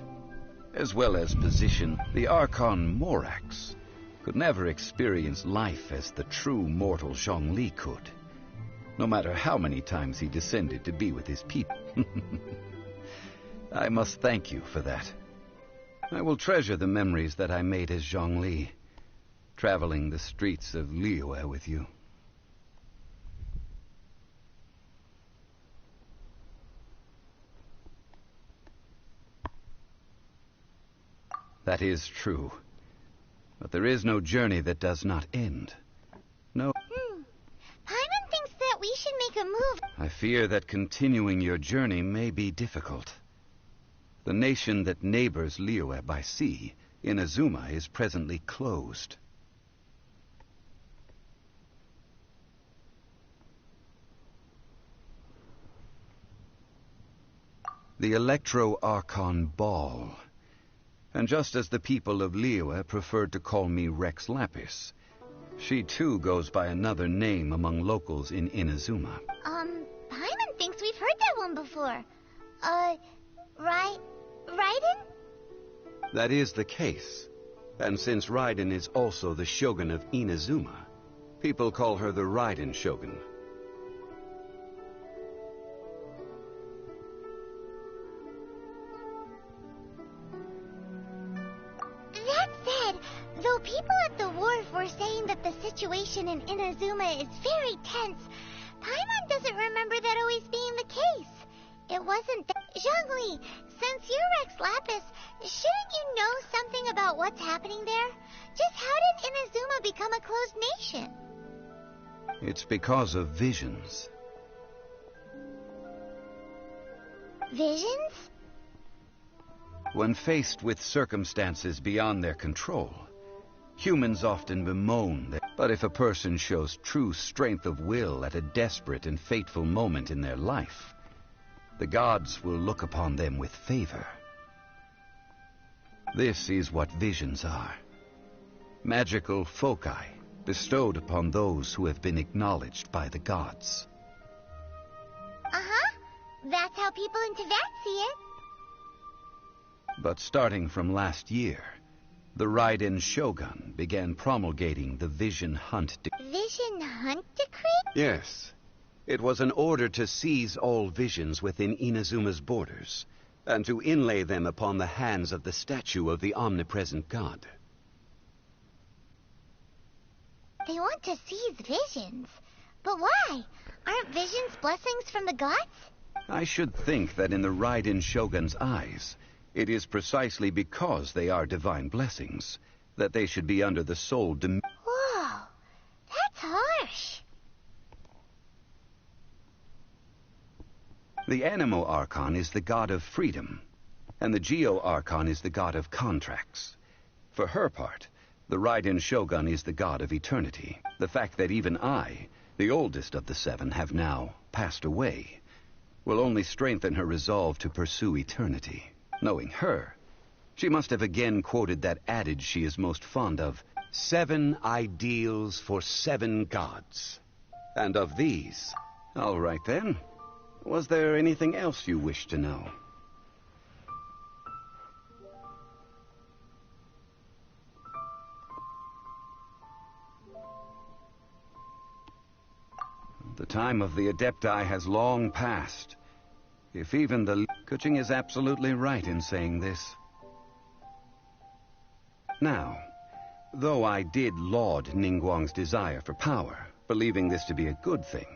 as well as position. The Archon Morax could never experience life as the true mortal Zhongli could, no matter how many times he descended to be with his people. I must thank you for that. I will treasure the memories that I made as Zhongli, traveling the streets of Liyue with you. That is true. But there is no journey that does not end. No. Paimon thinks that we should make a move. I fear that continuing your journey may be difficult. The nation that neighbors Liyue by sea, Inazuma, is presently closed. The Electro-Archon Ball. And just as the people of Liyue preferred to call me Rex Lapis, she too goes by another name among locals in Inazuma. Paimon thinks we've heard that one before. Raiden? That is the case. And since Raiden is also the Shogun of Inazuma, people call her the Raiden Shogun. That said, though people at the wharf were saying that the situation in Inazuma is very tense, Paimon doesn't remember that always being the case. It wasn't that... Zhongli, since you're Rex Lapis, shouldn't you know something about what's happening there? Just how did Inazuma become a closed nation? It's because of visions. Visions? When faced with circumstances beyond their control, humans often bemoan that. But if a person shows true strength of will at a desperate and fateful moment in their life, the gods will look upon them with favor. This is what visions are. Magical foci bestowed upon those who have been acknowledged by the gods. Uh-huh. That's how people in Tibet see it. But starting from last year, the Raiden Shogun began promulgating the Vision Hunt Decree. Vision Hunt Decree? Yes. It was an order to seize all visions within Inazuma's borders, and to inlay them upon the hands of the statue of the omnipresent god. They want to seize visions. But why? Aren't visions blessings from the gods? I should think that in the Raiden Shogun's eyes, it is precisely because they are divine blessings that they should be under the sole Whoa, that's harsh. The Animo Archon is the god of freedom, and the Geo Archon is the god of contracts. For her part, the Raiden Shogun is the god of eternity. The fact that even I, the oldest of the seven, have now passed away, will only strengthen her resolve to pursue eternity. Knowing her, she must have again quoted that adage she is most fond of, 7 ideals for 7 gods. And of these... All right then. Was there anything else you wish to know? The time of the Adepti has long passed. If even the... Kuching is absolutely right in saying this. Now, though I did laud Ningguang's desire for power, believing this to be a good thing,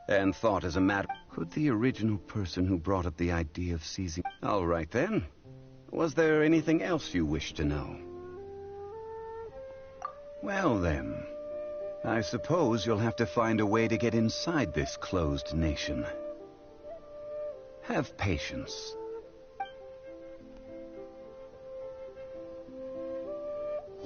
and thought as a matter... Could the original person who brought up the idea of seizing... All right then. Was there anything else you wish to know? Well then, I suppose you'll have to find a way to get inside this closed nation. Have patience.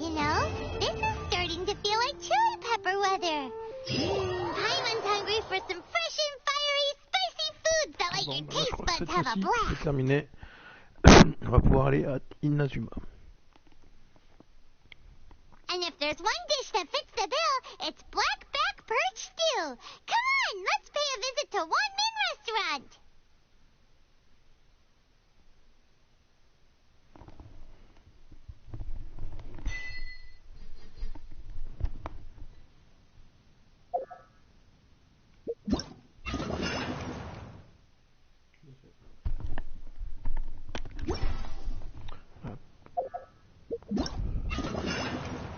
You know, this is starting to feel like chili pepper weather. Paimon's hungry for some fresh and fiery spicy foods that let your taste buds have a blast. C'est terminé. On va pouvoir aller à Inazuma. And if there's one dish that fits the bill, it's blackback perch stew. Come on, let's pay a visit to One-Min Restaurant.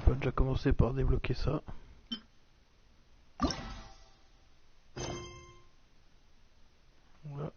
On va déjà commencer par débloquer ça. Voilà.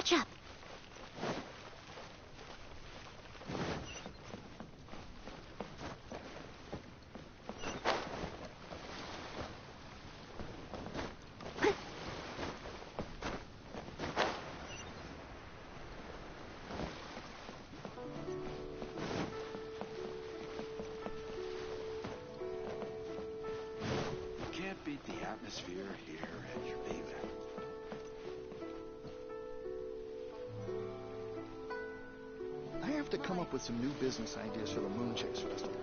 catch up. Beat the atmosphere here at Geneva. I have to come up with some new business ideas for the Moonchase Festival.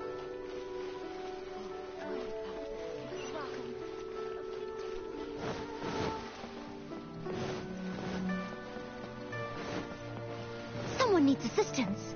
Someone needs assistance.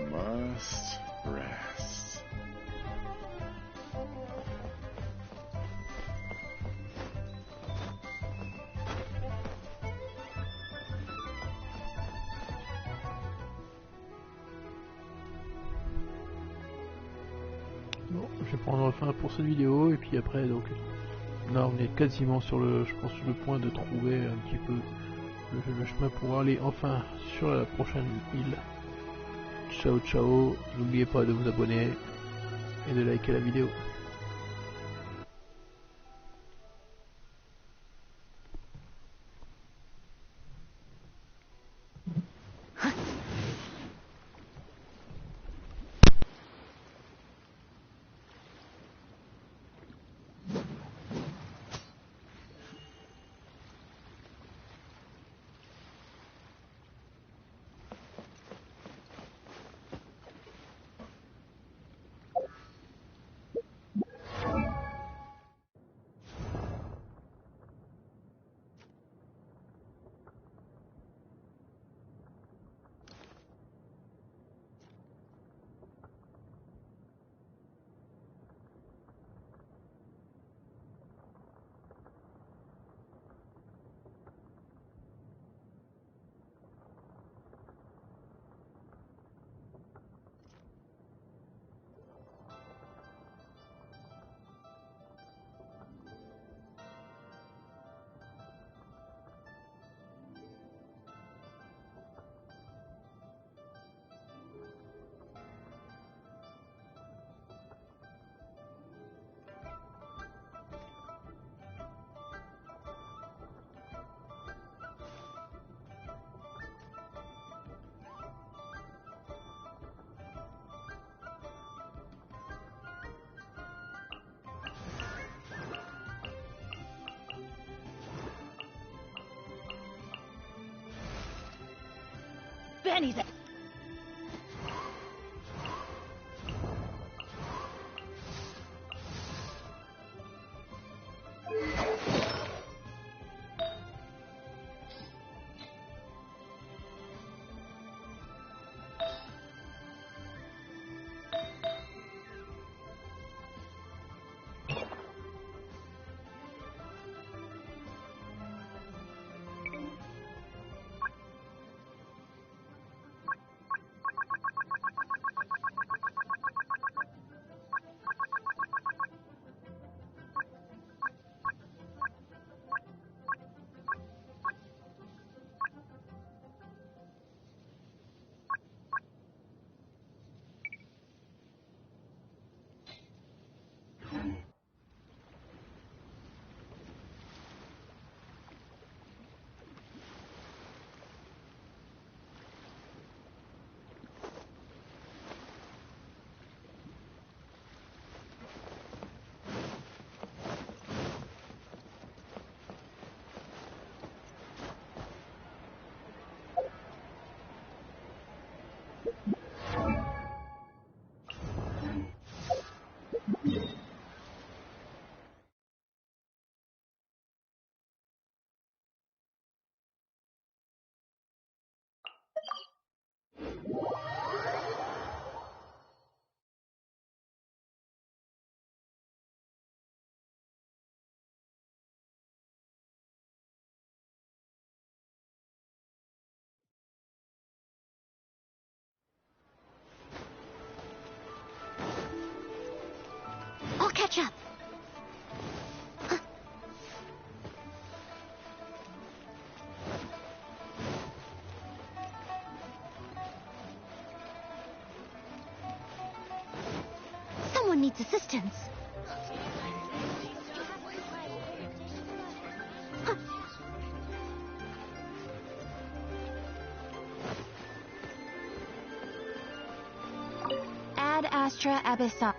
Must rest. Bon, je vais prendre fin pour cette vidéo et puis après donc là on est quasiment sur le, je pense, le point de trouver un petit peu le chemin pour aller enfin sur la prochaine île. Ciao ciao, n'oubliez pas de vous abonner et de liker la vidéo. Benny's. I'll catch up. Someone needs assistance. Ad Astra Abyssa.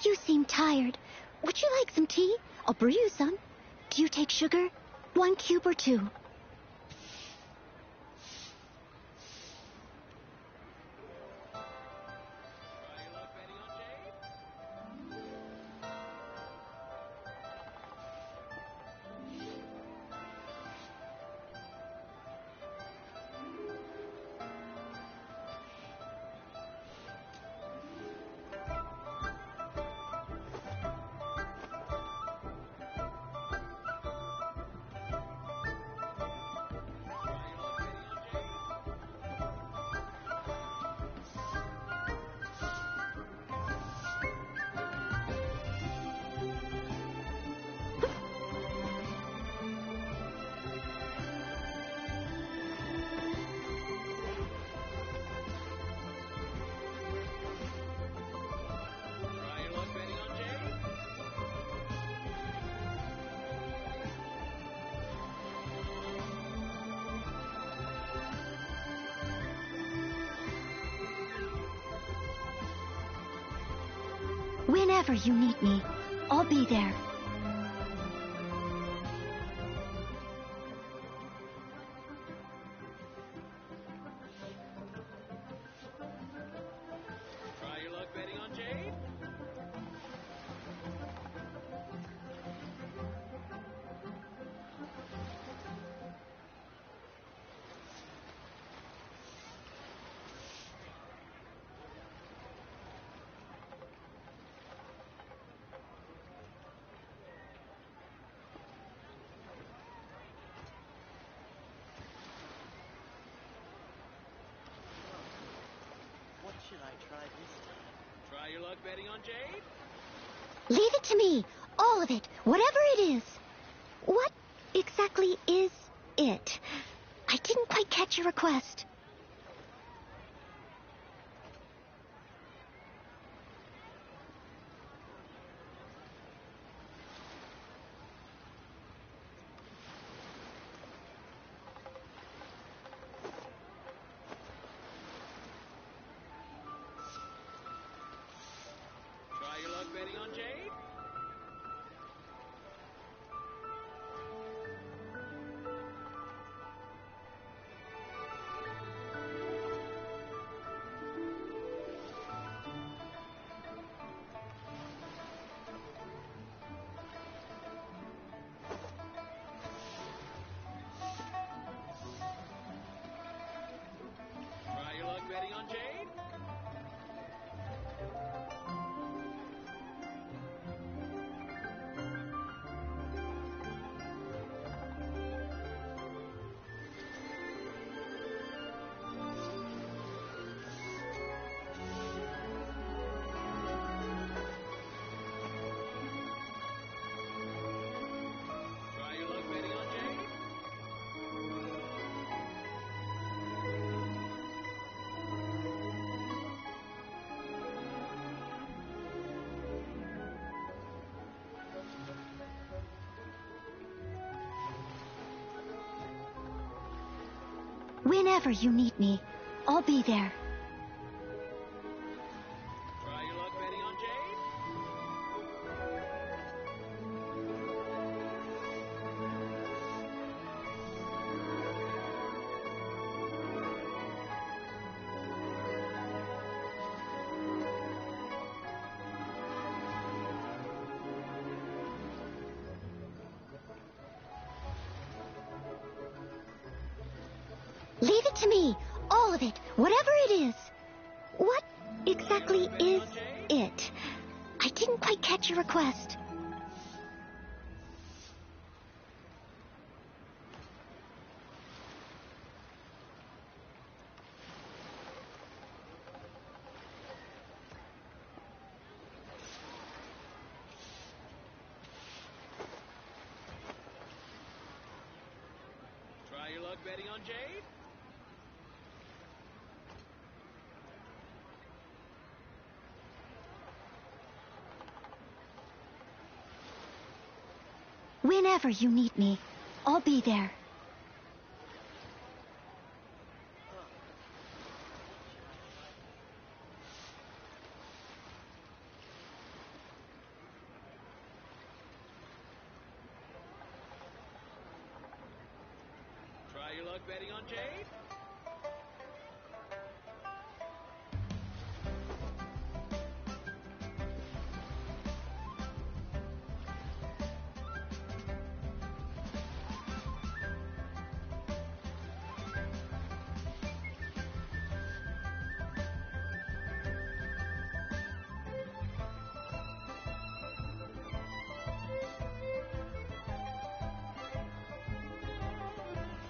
You seem tired. Would you like some tea? I'll brew you some. Do you take sugar? 1 cube or 2? Whenever you need me, I'll be there. Try your luck betting on Jade? What should I try this time? Try your luck betting on Jade? Leave it to me. All of it. Whatever it is. What exactly is it? I didn't quite catch your request. Try your luck betting on Jade? Try your luck betting on Jade? Try your luck betting on Jade? Whenever you need me, I'll be there. Try your luck betting on Jade? Leave it to me. All of it. Whatever it is. What exactly is it? I didn't quite catch your request. Try your luck betting on Jade? Whenever you need me, I'll be there. luck betting on Jade?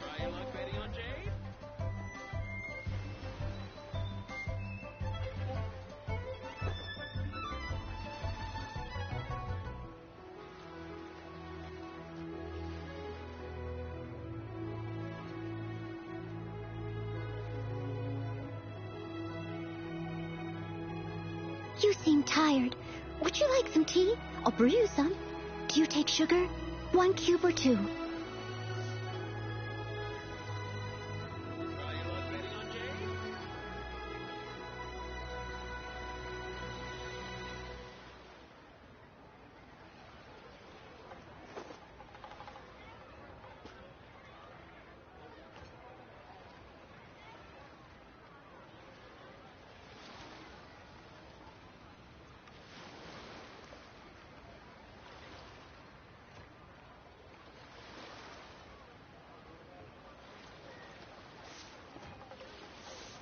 Try your luck betting on Jade? You seem tired. Would you like some tea? I'll brew you some. Do you take sugar? 1 cube or 2? Try your luck betting on Jade?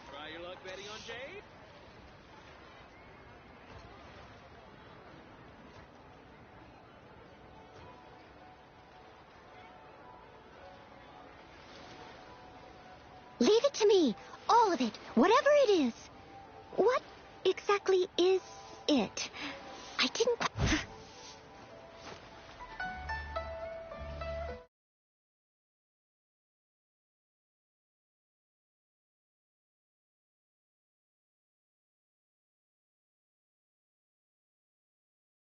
Try your luck betting on Jade? Leave it to me. All of it. Whatever it is. What exactly is it? I didn't...